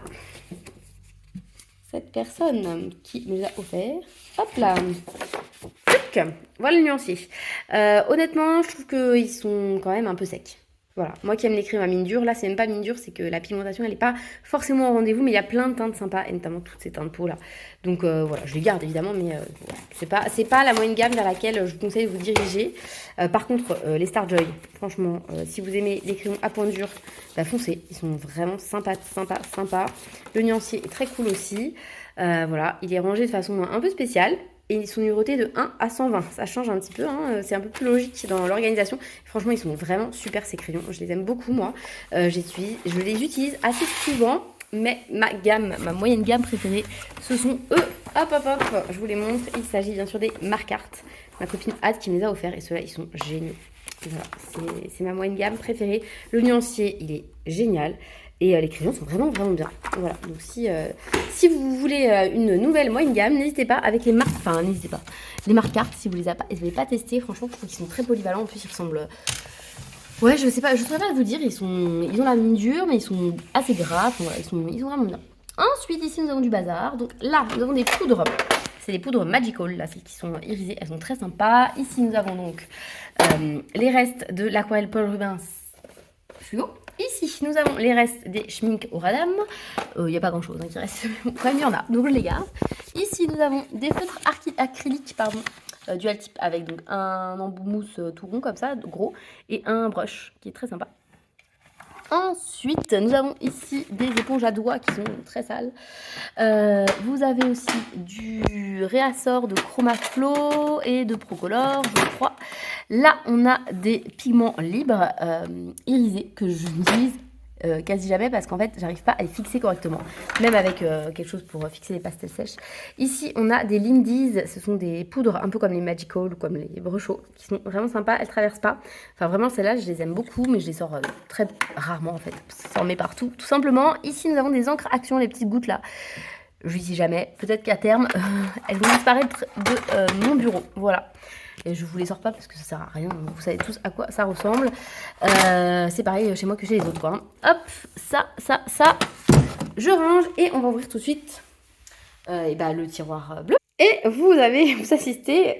cette personne qui me les a offert. Hop là. Voilà le nuancier. Honnêtement, je trouve qu'ils sont quand même un peu secs. Voilà, moi qui aime les crayons à mine dure, là c'est même pas mine dure, c'est que la pigmentation elle n'est pas forcément au rendez-vous, mais il y a plein de teintes sympas, et notamment toutes ces teintes peau là. Donc voilà, je les garde évidemment, mais voilà. C'est pas la moyenne gamme vers laquelle je vous conseille de vous diriger. Par contre, les Starjoy, franchement, si vous aimez les crayons à pointe dure, bah foncez, ils sont vraiment sympas. Le nuancier est très cool aussi. Voilà, il est rangé de façon un peu spéciale. Et ils sont numérotés de 1 à 120. Ça change un petit peu, hein. C'est un peu plus logique dans l'organisation. Franchement, ils sont vraiment super ces crayons. Je les aime beaucoup, moi. Je les utilise assez souvent. Mais ma moyenne gamme préférée, ce sont eux. Hop, je vous les montre. Il s'agit bien sûr des Markart. Ma copine Ad qui me les a offerts. Et ceux-là, ils sont géniaux. Voilà, c'est ma moyenne gamme préférée. Le nuancier, il est génial. Et les crayons sont vraiment bien. Voilà, donc si vous voulez une nouvelle moyenne gamme, n'hésitez pas avec les marques. Enfin, n'hésitez pas. Les Markart, si vous les avez pas testés, franchement, je trouve qu'ils sont très polyvalents. En plus, ils ressemblent. Ouais, je sais pas, je saurais pas vous dire. Ils ont la mine dure, mais ils sont assez gras. Enfin, voilà, ils sont vraiment bien. Ensuite, ici, nous avons du bazar. Donc là, nous avons des poudres. C'est des poudres Magical, là, celles qui sont irisées. Elles sont très sympas. Ici, nous avons donc les restes de l'aquarelle Paul Rubens Fluo. Ici, nous avons les restes des Schmink Auradam. Il n'y a pas grand chose qui reste. Quand même, il y en a, donc je les garde. Ici, nous avons des feutres acryliques, dual type, avec donc un embout mousse tout rond comme ça, gros, et un brush qui est très sympa. Ensuite, nous avons ici des éponges à doigts qui sont très sales. Vous avez aussi du réassort de Chromaflow et de Procolor, je crois. Là, on a des pigments libres irisés que je n'utilise quasi jamais parce qu'en fait, j'arrive pas à les fixer correctement. Même avec quelque chose pour fixer les pastels sèches. Ici, on a des Lindy's. Ce sont des poudres un peu comme les Magical ou comme les Brushos qui sont vraiment sympas. Elles traversent pas. Enfin, vraiment, celles-là, je les aime beaucoup, mais je les sors très rarement en fait. Ça s'en met partout, tout simplement. Ici, nous avons des encres action, les petites gouttes là. Je dis jamais. Peut-être qu'à terme, elles vont disparaître de mon bureau. Voilà. Et je vous les sors pas parce que ça sert à rien. Vous savez tous à quoi ça ressemble. C'est pareil chez moi que chez les autres, quoi. Hop, ça. Je range et on va ouvrir tout de suite le tiroir bleu. Et vous assistez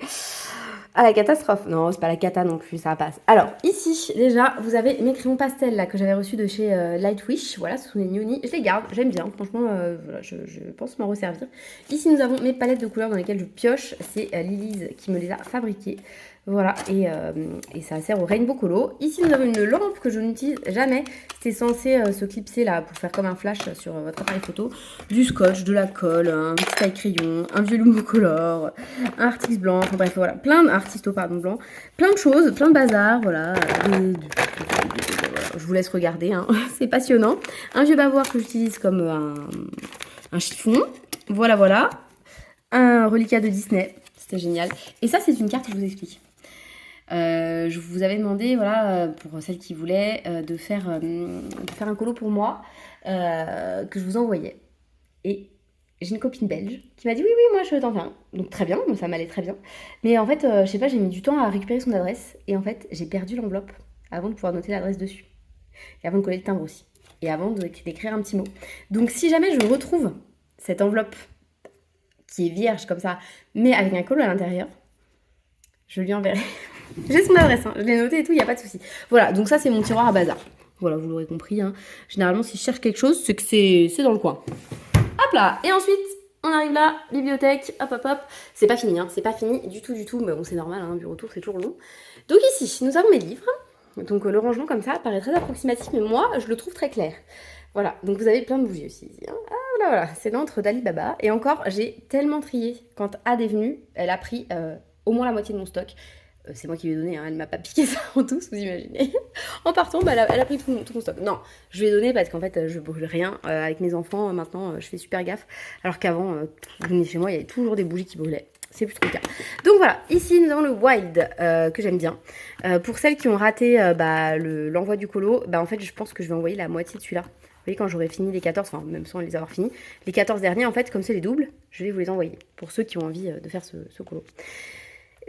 à la catastrophe. Non, c'est pas la cata non plus, ça passe. Alors, ici, déjà, vous avez mes crayons pastels là que j'avais reçus de chez Lightwish. Voilà, ce sont les Newnie. Je les garde, j'aime bien. Franchement, voilà, je pense m'en resservir. Ici, nous avons mes palettes de couleurs dans lesquelles je pioche. C'est Lily's qui me les a fabriquées. Voilà, et ça sert au Rainbow Colo. Ici, nous avons une lampe que je n'utilise jamais. C'est censé se clipser là pour faire comme un flash sur votre appareil photo. Du scotch, de la colle, un petit taille crayon, un vieux Lumocolor, un artiste blanc, enfin bref, voilà, plein d'artistes blanc, plein de choses, plein de bazar, voilà. Voilà, je vous laisse regarder, hein. C'est passionnant. Un vieux bavoir que j'utilise comme un chiffon. Voilà. Un reliquat de Disney. C'était génial. Et ça, c'est une carte que je vous explique. Je vous avais demandé, voilà, pour celle qui voulait, de faire un colo pour moi, que je vous envoyais. Et j'ai une copine belge qui m'a dit oui, moi je t'en fais un. Donc très bien, ça m'allait très bien. Mais en fait, je sais pas, j'ai mis du temps à récupérer son adresse. Et en fait, j'ai perdu l'enveloppe avant de pouvoir noter l'adresse dessus. Et avant de coller le timbre aussi. Et avant d'écrire un petit mot. Donc si jamais je retrouve cette enveloppe qui est vierge comme ça, mais avec un colo à l'intérieur, je lui enverrai. J'ai son adresse, hein. Je l'ai noté et tout, il n'y a pas de souci. Voilà, donc ça c'est mon tiroir à bazar. Voilà, vous l'aurez compris, hein. Généralement si je cherche quelque chose, c'est que c'est dans le coin. Hop là. Et ensuite, On arrive là, bibliothèque, hop hop hop. C'est pas fini, hein, c'est pas fini du tout, mais bon c'est normal, hein, bureau tour c'est toujours long. Donc ici, nous avons mes livres. Donc le rangement comme ça paraît très approximatif, mais moi je le trouve très clair. Voilà, donc vous avez plein de bougies aussi. Hein. Ah voilà, c'est l'antre d'Ali Baba. Et encore, j'ai tellement trié. Quand Ad est venue, elle a pris au moins la moitié de mon stock. C'est moi qui lui ai donné, hein, elle m'a pas piqué ça en tous, vous imaginez. En partant, bah, elle a pris tout mon stock. Non, je lui ai donné parce qu'en fait, je brûle rien. Avec mes enfants, maintenant, je fais super gaffe. Alors qu'avant, vous venez chez moi, il y avait toujours des bougies qui brûlaient. C'est plus trop le cas. Donc voilà, ici nous avons le Wild que j'aime bien. Pour celles qui ont raté l'envoi du colo, bah, en fait, je pense que je vais envoyer la moitié de celui-là. Vous voyez, quand j'aurai fini les 14, enfin même sans les avoir finis, les 14 derniers, en fait, comme c'est les doubles, je vais vous les envoyer pour ceux qui ont envie de faire ce colo.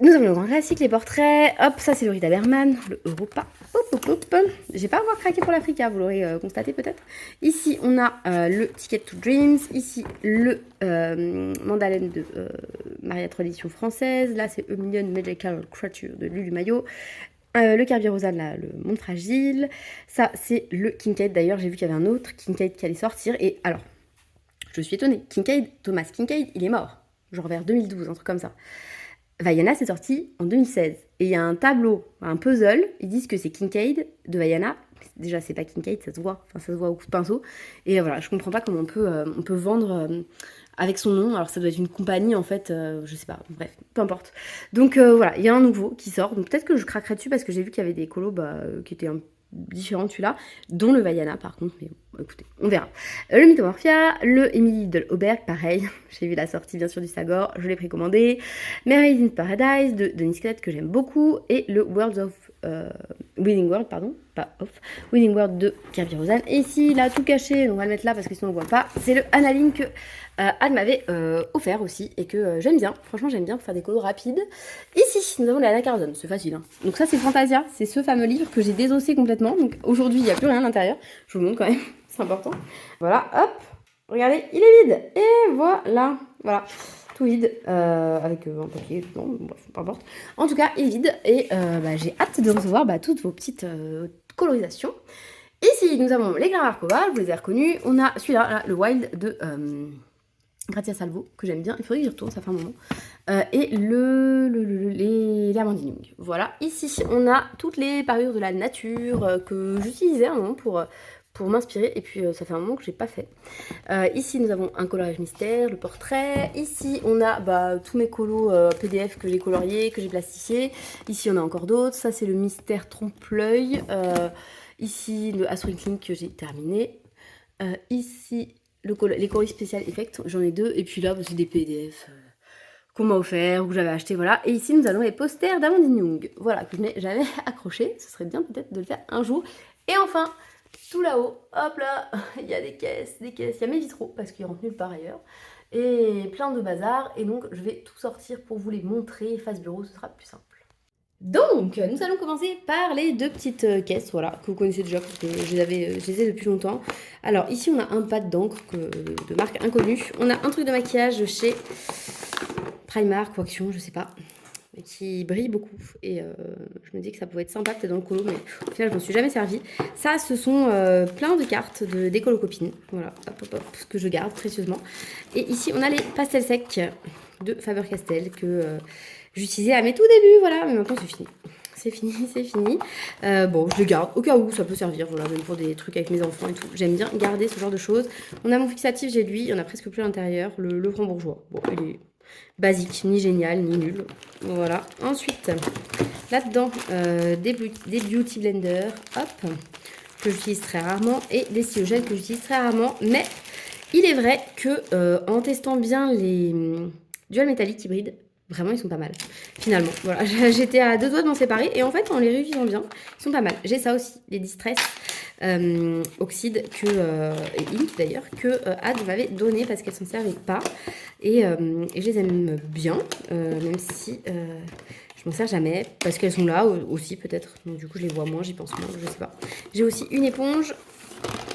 Nous avons le grand classique, les portraits. Hop, ça c'est le Rita Berman, le Europa. Hop, hop, hop. J'ai pas encore craqué pour l'Africa, vous l'aurez constaté peut-être. Ici, on a le Ticket to Dreams. Ici, le Mandalène de Maria Tradition française. Là, c'est A Million Magical Creatures de Lulu Maillot. Le Kerby Rosanne, là, le Monde Fragile. Ça, c'est le Kincaid. D'ailleurs, j'ai vu qu'il y avait un autre Kincaid qui allait sortir. Et alors, je suis étonnée. Thomas Kincaid, il est mort. Genre vers 2012, un truc comme ça. Vaiana, c'est sorti en 2016. Et il y a un tableau, un puzzle. Ils disent que c'est Kincaid de Vaiana. Déjà, c'est pas Kincaid, ça se voit. Enfin, ça se voit au coup de pinceau. Et voilà, je comprends pas comment on peut vendre avec son nom. Alors, ça doit être une compagnie, en fait. Je sais pas. Bref, peu importe. Donc, voilà, il y a un nouveau qui sort. Donc, peut-être que je craquerai dessus parce que j'ai vu qu'il y avait des colos qui étaient un différents de celui-là, dont le Vaiana par contre, mais bon, écoutez, on verra. Le Mythomorphia, le Emily de Auberg, pareil, j'ai vu la sortie bien sûr du Sagor, je l'ai précommandé, Married in Paradise de Denis Scott que j'aime beaucoup, et le Withing World, pardon, pas off, Withing World de Kerby Rosanne. Et ici, il a tout caché, donc on va le mettre là parce que sinon on ne voit pas, c'est le Analine que Anne m'avait offert aussi et que j'aime bien. Franchement, j'aime bien pour faire des colos rapides. Ici, nous avons la Anna Carzon, c'est facile. Hein. Donc ça, c'est Fantasia, c'est ce fameux livre que j'ai désossé complètement. Donc aujourd'hui, il n'y a plus rien à l'intérieur. Je vous le montre quand même, c'est important. Voilà, hop, regardez, il est vide. Et voilà, tout vide, avec un papier, non, bref, peu importe. En tout cas, il est vide et j'ai hâte de recevoir toutes vos petites colorisations. Ici, nous avons les Gravats Arcova, je vous les ai reconnus. On a celui-là, là, le Wild de Grazia Salvo, que j'aime bien. Il faudrait que j'y retourne, ça fait un moment. Et les Amandine Young. Voilà. Ici, on a toutes les parures de la nature que j'utilisais un moment pour m'inspirer. Et puis, ça fait un moment que je n'ai pas fait. Ici, nous avons un coloriage mystère, le portrait. Ici, on a tous mes colos PDF que j'ai coloriés, que j'ai plastifiés. Ici, on a encore d'autres. Ça, c'est le mystère trompe-l'œil. Ici, le Astro-Inkling que j'ai terminé. Ici, les coloris spécial effect, j'en ai deux. Et puis là, c'est des PDF qu'on m'a offert ou que j'avais acheté, voilà. Et ici, nous avons les posters d'Amandine Young, voilà, que je n'ai jamais accroché. Ce serait bien peut-être de le faire un jour. Et enfin, tout là-haut, hop là, il y a des caisses. Il y a mes vitraux, parce qu'ils rentrent nulle part ailleurs. Et plein de bazar. Et donc, je vais tout sortir pour vous les montrer face bureau, ce sera plus simple. Donc, nous allons commencer par les deux petites caisses, voilà, que vous connaissez déjà, parce que je les ai depuis longtemps. Alors, ici, on a un pad d'encre de marque inconnue. On a un truc de maquillage chez Primark ou Action, je sais pas, mais qui brille beaucoup. Et je me dis que ça pouvait être sympa peut-être dans le colo, mais au final, je m'en suis jamais servi. Ça, ce sont plein de cartes des colo copines. Voilà, hop, ce que je garde précieusement. Et ici, on a les pastels secs de Faber-Castell que j'utilisais à mes tout débuts, voilà, mais maintenant c'est fini. C'est fini. Bon, je les garde au cas où ça peut servir, voilà, même pour des trucs avec mes enfants et tout. J'aime bien garder ce genre de choses. On a mon fixatif, j'ai lui, il y en a presque plus à l'intérieur, le Franc-Bourgeois. Bon, il est basique, ni génial, ni nul. Voilà. Ensuite, là-dedans, des Beauty Blender, hop, que j'utilise très rarement, et des styogels que j'utilise très rarement. Mais il est vrai que en testant bien les dual métalliques hybrides, vraiment, ils sont pas mal. Finalement, voilà, j'étais à deux doigts de m'en séparer. Et en fait, en les réutilisant bien, ils sont pas mal. J'ai ça aussi, les Distress Oxyde et Ink d'ailleurs, que Ad m'avait donné parce qu'elles s'en servaient pas. Et je les aime bien, même si je m'en sers jamais. Parce qu'elles sont là aussi peut-être. Donc du coup, je les vois moins, j'y pense moins, je sais pas. J'ai aussi une éponge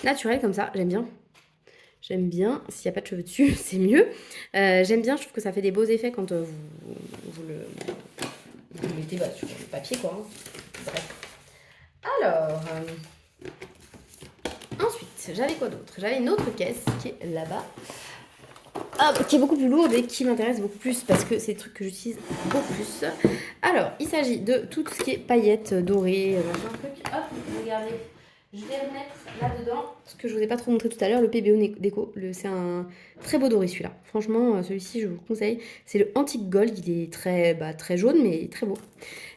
naturelle comme ça, j'aime bien. J'aime bien, s'il n'y a pas de cheveux dessus, c'est mieux. J'aime bien, je trouve que ça fait des beaux effets quand vous le mettez sur le papier, quoi. Hein. Bref. Alors, ensuite, j'avais quoi d'autre? J'avais une autre caisse qui est là-bas. qui est beaucoup plus lourde et qui m'intéresse beaucoup plus parce que c'est des trucs que j'utilise beaucoup plus. Alors, il s'agit de tout ce qui est paillettes dorées, machin truc. Hop, regardez. Je vais remettre là-dedans ce que je vous ai pas trop montré tout à l'heure, le PBO Déco. C'est un très beau doré celui-là. Franchement, celui-ci, je vous le conseille. C'est le Antique Gold. Il est très jaune, mais très beau.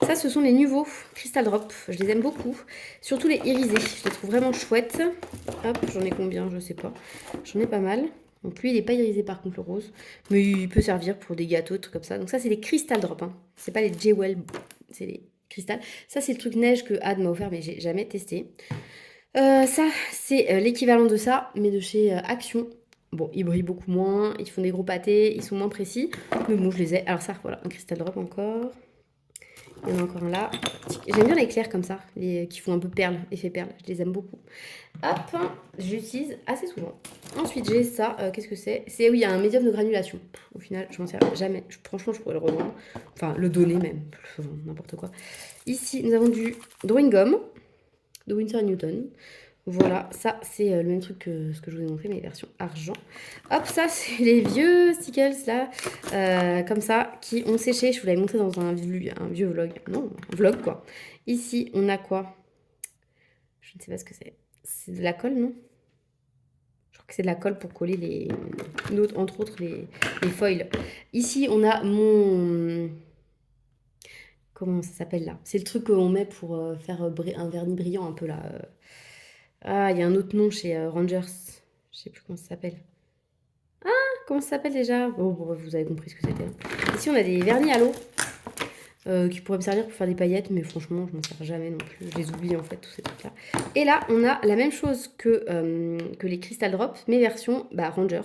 Ça, ce sont les nouveaux Crystal Drop. Je les aime beaucoup. Surtout les irisés. Je les trouve vraiment chouettes. Hop, j'en ai combien? Je sais pas. J'en ai pas mal. Donc lui, il n'est pas irisé par contre, le rose. Mais il peut servir pour des gâteaux, trucs comme ça. Donc ça, c'est les Crystal Drop. Hein. C'est pas les J-Well. C'est les Crystal. Ça, c'est le truc neige que Ad m'a offert, mais j'ai jamais testé. Ça, c'est l'équivalent de ça, mais de chez Action. Bon, ils brillent beaucoup moins, ils font des gros pâtés, ils sont moins précis. Mais bon, je les ai. Alors ça, voilà, un Crystal Drop encore. Il y en a encore un là. J'aime bien les clairs comme ça, qui font un peu perle, effet perle. Je les aime beaucoup. Hop, j'utilise assez souvent. Ensuite, j'ai ça. Qu'est-ce que c'est? C'est, oui, il y a un médium de granulation. Au final, je m'en sers jamais. Franchement, je pourrais le revendre. Enfin, le donner même. N'importe quoi. Ici, nous avons du Drawing Gum de Winsor & Newton. Voilà, ça c'est le même truc que ce que je vous ai montré, mais version argent. Hop, ça c'est les vieux stickers là, comme ça, qui ont séché. Je vous l'avais montré dans un vieux vlog. Non, un vlog quoi. Ici, on a quoi? Je ne sais pas ce que c'est. C'est de la colle, non? Je crois que c'est de la colle pour coller entre autres les foils. Ici, on a mon... Comment ça s'appelle là? C'est le truc qu'on met pour faire un vernis brillant un peu là. Ah, il y a un autre nom chez Rangers. Je sais plus comment ça s'appelle. Ah, comment ça s'appelle déjà? Bon, vous avez compris ce que c'était. Ici, on a des vernis à l'eau qui pourraient me servir pour faire des paillettes, mais franchement, je m'en sers jamais non plus. Je les oublie en fait, tous ces trucs-là. Et là, on a la même chose que les Crystal Drops, mais version Ranger,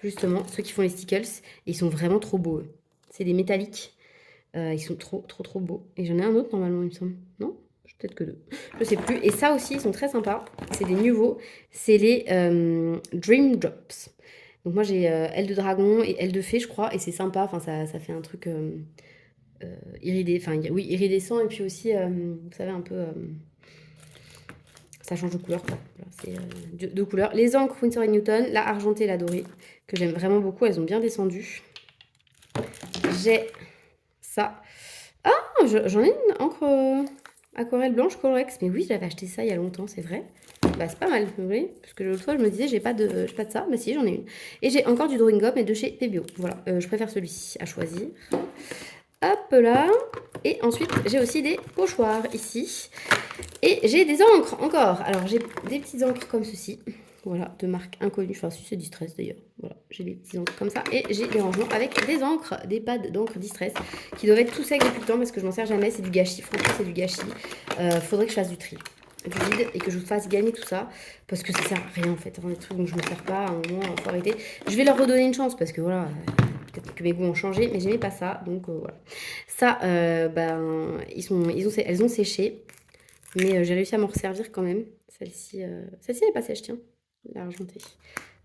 justement, ceux qui font les stickers. Et ils sont vraiment trop beaux. C'est des métalliques. Ils sont trop beaux. Et j'en ai un autre normalement, il me semble. Non? Peut-être que deux. Je sais plus. Et ça aussi, ils sont très sympas. C'est des nouveaux. C'est les Dream Drops. Donc moi, j'ai aile de dragon et aile de fée, je crois. Et c'est sympa. Enfin, ça fait un truc iridescent. Et puis aussi, vous savez, un peu... ça change de couleur, quoi. Voilà, c'est deux couleurs. Les encres Winsor & Newton, la argentée et la dorée, que j'aime vraiment beaucoup. Elles ont bien descendu. J'ai ça. Ah, j'en ai une encre aquarelle blanche Colorex. Mais oui, j'avais acheté ça il y a longtemps, c'est vrai. Bah, c'est pas mal, vous voyez. Parce que l'autre fois, je me disais, j'ai pas de ça. Mais si, j'en ai une. Et j'ai encore du Drawing Gum et de chez PBO. Voilà, je préfère celui-ci à choisir. Hop là. Et ensuite, j'ai aussi des pochoirs ici. Et j'ai des encres encore. Alors, j'ai des petites encres comme ceci. Voilà, de marque inconnue. Enfin, si c'est Distress d'ailleurs. Voilà, j'ai des petits encres comme ça. Et j'ai des rangements avec des encres, des pads d'encre Distress qui doivent être tout secs depuis le temps parce que je m'en sers jamais. C'est du gâchis. Franchement, c'est du gâchis. Faudrait que je fasse du tri, du vide et que je vous fasse gagner tout ça parce que ça sert à rien en fait. Des trucs dont je me sers pas, à un moment, faut arrêter. Je vais leur redonner une chance parce que voilà. Peut-être que mes goûts ont changé, mais j'aimais pas ça. Donc voilà. Ça, elles ont séché. Mais j'ai réussi à m'en resservir quand même. Celle-ci, elle n'est pas sèche, tiens. L'argentée.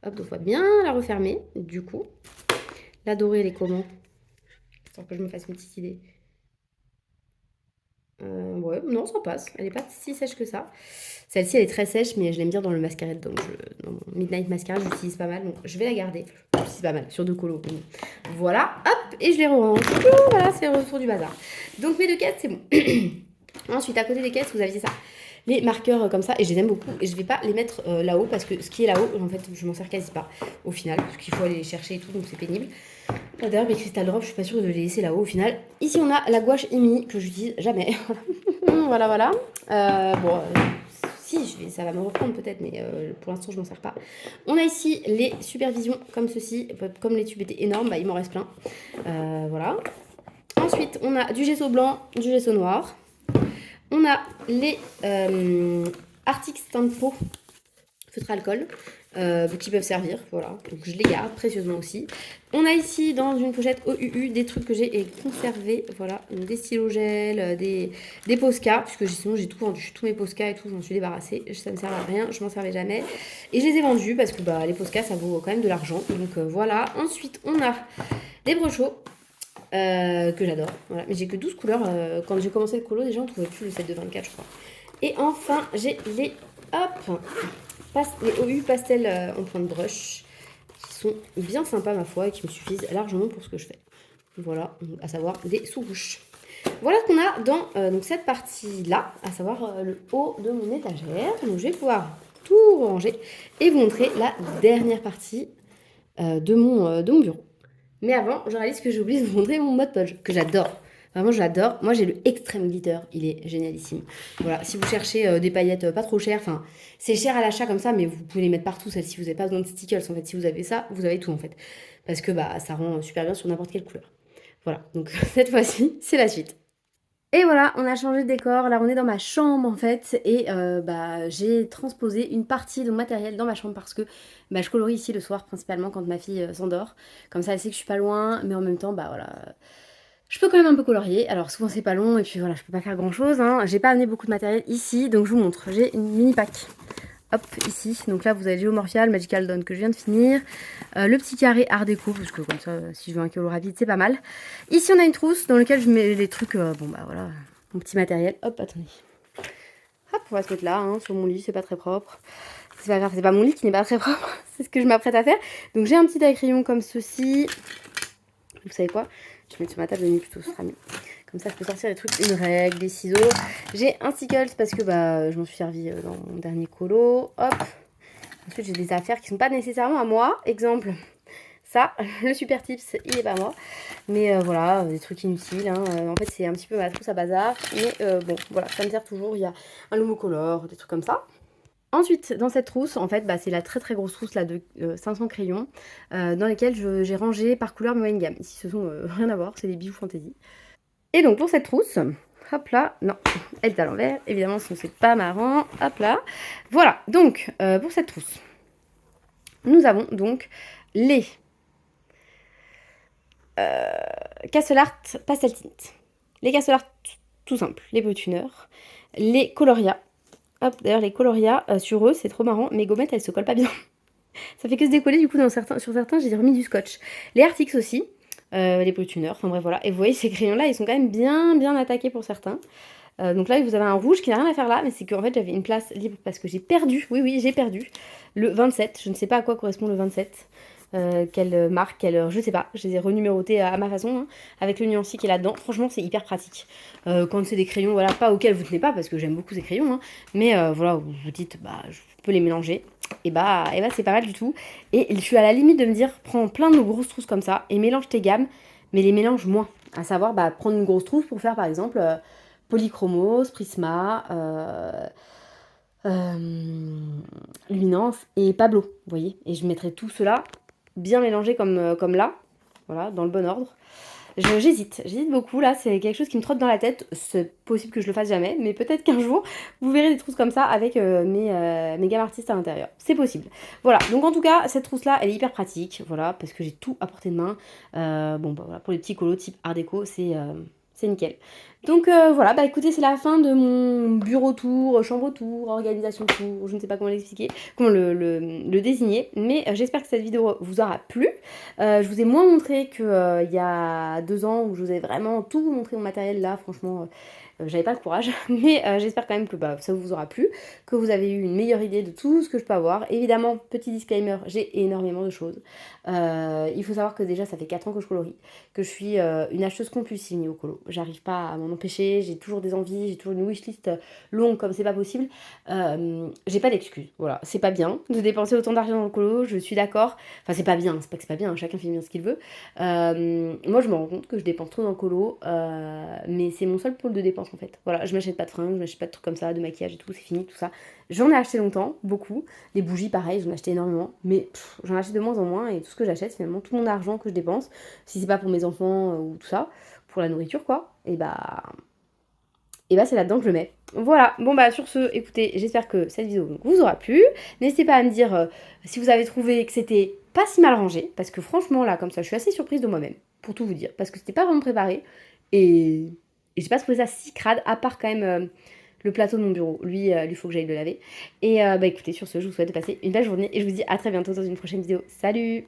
Hop, donc on va bien la refermer. Du coup, la dorée, elle est comment? Histoire que je me fasse une petite idée. Ouais, non, ça passe. Elle n'est pas si sèche que ça. Celle-ci, elle est très sèche, mais je l'aime bien dans le mascara. Donc, dans mon Midnight Mascara, j'utilise pas mal. Donc, je vais la garder. J'utilise pas mal, sur 2 colos. Voilà, hop, et je les rerange. Voilà, c'est le retour du bazar. Donc, mes 2 caisses, c'est bon. Ensuite, à côté des caisses, vous aviez ça. Les marqueurs comme ça, et je les aime beaucoup. Et je vais pas les mettre là-haut, parce que ce qui est là-haut, en fait, je m'en sers quasi pas, au final. Parce qu'il faut aller les chercher et tout, donc c'est pénible. D'ailleurs, mes Crystal Drops, je suis pas sûre de les laisser là-haut au final. Ici, on a la gouache Emi, que j'utilise jamais. Voilà. Si, ça va me reprendre peut-être, mais pour l'instant, je m'en sers pas. On a ici les supervisions comme ceci. Comme les tubes étaient énormes, il m'en reste plein. Voilà. Ensuite, on a du gesso blanc, du gesso noir. On a les Arctic Stampo feutre alcool qui peuvent servir, voilà. Donc je les garde précieusement aussi. On a ici dans une pochette OUU des trucs que j'ai conservés, voilà, des stylos gel, des Posca, puisque sinon j'ai tout vendu, tous mes Posca et tout, j'en suis débarrassée, ça ne sert à rien, je m'en servais jamais. Et je les ai vendus parce que les Posca ça vaut quand même de l'argent, donc voilà. Ensuite on a des brochos. Que j'adore, voilà. Mais j'ai que 12 couleurs. Quand j'ai commencé le colo, déjà on trouvait plus le set de 24, je crois. Et enfin, j'ai les OU pastel en point de brush, qui sont bien sympas ma foi et qui me suffisent largement pour ce que je fais. Voilà, à savoir des sous-couches. Voilà ce qu'on a dans donc cette partie-là, à savoir le haut de mon étagère. Donc je vais pouvoir tout ranger et vous montrer la dernière partie de mon bureau. Mais avant, je réalise que j'ai oublié de vous montrer mon Mod Podge, que j'adore. Vraiment, je l'adore. Moi, j'ai le Extreme Glitter. Il est génialissime. Voilà, si vous cherchez des paillettes pas trop chères, enfin, c'est cher à l'achat comme ça, mais vous pouvez les mettre partout, celles-ci. Vous n'avez pas besoin de stickers. En fait, si vous avez ça, vous avez tout, en fait. Parce que bah, ça rend super bien sur n'importe quelle couleur. Voilà, donc cette fois-ci, c'est la suite. Et voilà, on a changé de décor. Là, on est dans ma chambre en fait. Et bah, j'ai transposé une partie de mon matériel dans ma chambre parce que bah, je colorie ici le soir, principalement quand ma fille s'endort. Comme ça, elle sait que je suis pas loin. Mais en même temps, bah voilà. Je peux quand même un peu colorier. Alors, souvent, c'est pas long. Et puis voilà, je peux pas faire grand chose. Hein. J'ai pas amené beaucoup de matériel ici. Donc, je vous montre. J'ai une mini pack. Hop, ici. Donc là, vous avez Geomorphial, Magical Dawn que je viens de finir. Le petit carré Art déco, parce que comme ça, si je veux un colo rapide, c'est pas mal. Ici, on a une trousse dans laquelle je mets les trucs, bon bah voilà, mon petit matériel. Hop, attendez. Hop, on va se mettre là, hein, sur mon lit, c'est pas très propre. C'est pas grave, c'est pas mon lit qui n'est pas très propre, c'est ce que je m'apprête à faire. Donc j'ai un petit taille-crayon comme ceci. Vous savez quoi? Je vais mettre sur ma table de nuit plutôt, ce sera mieux. Comme ça, je peux sortir les trucs, une règle, des ciseaux. J'ai un stickles parce que bah, je m'en suis servi dans mon dernier colo. Hop. Ensuite, j'ai des affaires qui sont pas nécessairement à moi. Exemple, ça, le super tips, il est pas à moi. Mais voilà, des trucs inutiles. Hein. En fait, c'est un petit peu ma trousse à bazar. Mais bon, voilà, ça me sert toujours. Il y a un Lumocolor, des trucs comme ça. Ensuite, dans cette trousse, en fait, bah, c'est la très très grosse trousse là de 500 crayons dans lesquels j'ai rangé par couleur moyenne gamme. Ici, ce sont rien à voir, c'est des bijoux fantaisie. Et donc, pour cette trousse, hop là, non, elle est à l'envers, évidemment, sinon c'est pas marrant. Hop là, voilà, donc, pour cette trousse, nous avons donc les Castle Art Pastel Tint, les Castle Art tout simple, les Bottuneurs, les Coloria. Hop, d'ailleurs, les Coloria, sur eux, c'est trop marrant, mes gommettes, elles se collent pas bien. Ça fait que se décoller, du coup, sur certains, j'ai remis du scotch. Les Artix aussi, les Bottuneurs, enfin bref, voilà. Et vous voyez, ces crayons-là, ils sont quand même bien attaqués pour certains. Donc là, vous avez un rouge qui n'a rien à faire là, mais c'est qu'en fait, j'avais une place libre parce que j'ai perdu, oui, j'ai perdu, le 27. Je ne sais pas à quoi correspond le 27. Quelle marque, quelle heure, je sais pas. Je les ai renumérotés à ma façon, hein, avec le nuancier qui est là-dedans. Franchement, c'est hyper pratique. Quand c'est des crayons, voilà, pas auxquels vous tenez pas, parce que j'aime beaucoup ces crayons, hein, mais voilà, vous vous dites, bah, je peux les mélanger. Et bah c'est pas mal du tout. Et je suis à la limite de me dire, prends plein de grosses trousses comme ça et mélange tes gammes, mais les mélange moins. À savoir, bah, prendre une grosse trousse pour faire par exemple Polychromos, Prisma, Luminance et Pablo, vous voyez. Et je mettrai tout cela bien mélangé comme là, voilà, dans le bon ordre. J'hésite beaucoup là, c'est quelque chose qui me trotte dans la tête. C'est possible que je le fasse jamais, mais peut-être qu'un jour vous verrez des trousses comme ça avec mes gammes artistes à l'intérieur. C'est possible. Voilà, donc en tout cas, cette trousse là elle est hyper pratique, voilà, parce que j'ai tout à portée de main. Bon, bah voilà, pour les petits colos type Art déco, c'est nickel. Donc voilà, bah écoutez, c'est la fin de mon bureau tour, chambre tour, organisation tour, je ne sais pas comment l'expliquer, comment le désigner, mais j'espère que cette vidéo vous aura plu. Je vous ai moins montré qu'il y a 2 ans où je vous ai vraiment tout montré mon matériel là, franchement. J'avais pas le courage, mais j'espère quand même que bah, ça vous aura plu, que vous avez eu une meilleure idée de tout ce que je peux avoir. Évidemment, petit disclaimer, j'ai énormément de choses. Il faut savoir que déjà, ça fait 4 ans que je colorie, que je suis une acheteuse compulsive niveau colo. J'arrive pas à m'en empêcher, j'ai toujours des envies, j'ai toujours une wishlist longue comme c'est pas possible. J'ai pas d'excuses, voilà. C'est pas bien de dépenser autant d'argent dans le colo, je suis d'accord. Enfin, c'est pas bien, c'est pas que c'est pas bien, chacun fait bien ce qu'il veut. Moi, je me rends compte que je dépense trop dans le colo, mais c'est mon seul pôle de dépense en fait. Voilà, je m'achète pas de fringues, je m'achète pas de trucs comme ça, de maquillage et tout, c'est fini, tout ça. J'en ai acheté longtemps, beaucoup. Les bougies, pareil, j'en ai acheté énormément, mais j'en achète de moins en moins et tout ce que j'achète, finalement, tout mon argent que je dépense, si c'est pas pour mes enfants ou tout ça, pour la nourriture quoi, et bah c'est là-dedans que je le mets. Voilà, bon bah sur ce, écoutez, j'espère que cette vidéo donc, vous aura plu. N'hésitez pas à me dire si vous avez trouvé que c'était pas si mal rangé, parce que franchement là, comme ça, je suis assez surprise de moi-même, pour tout vous dire, parce que c'était pas vraiment préparé, et j'ai pas trouvé ça si crade, à part quand même le plateau de mon bureau. Lui, faut que j'aille le laver. Et bah écoutez, sur ce, je vous souhaite de passer une belle journée, et je vous dis à très bientôt dans une prochaine vidéo. Salut!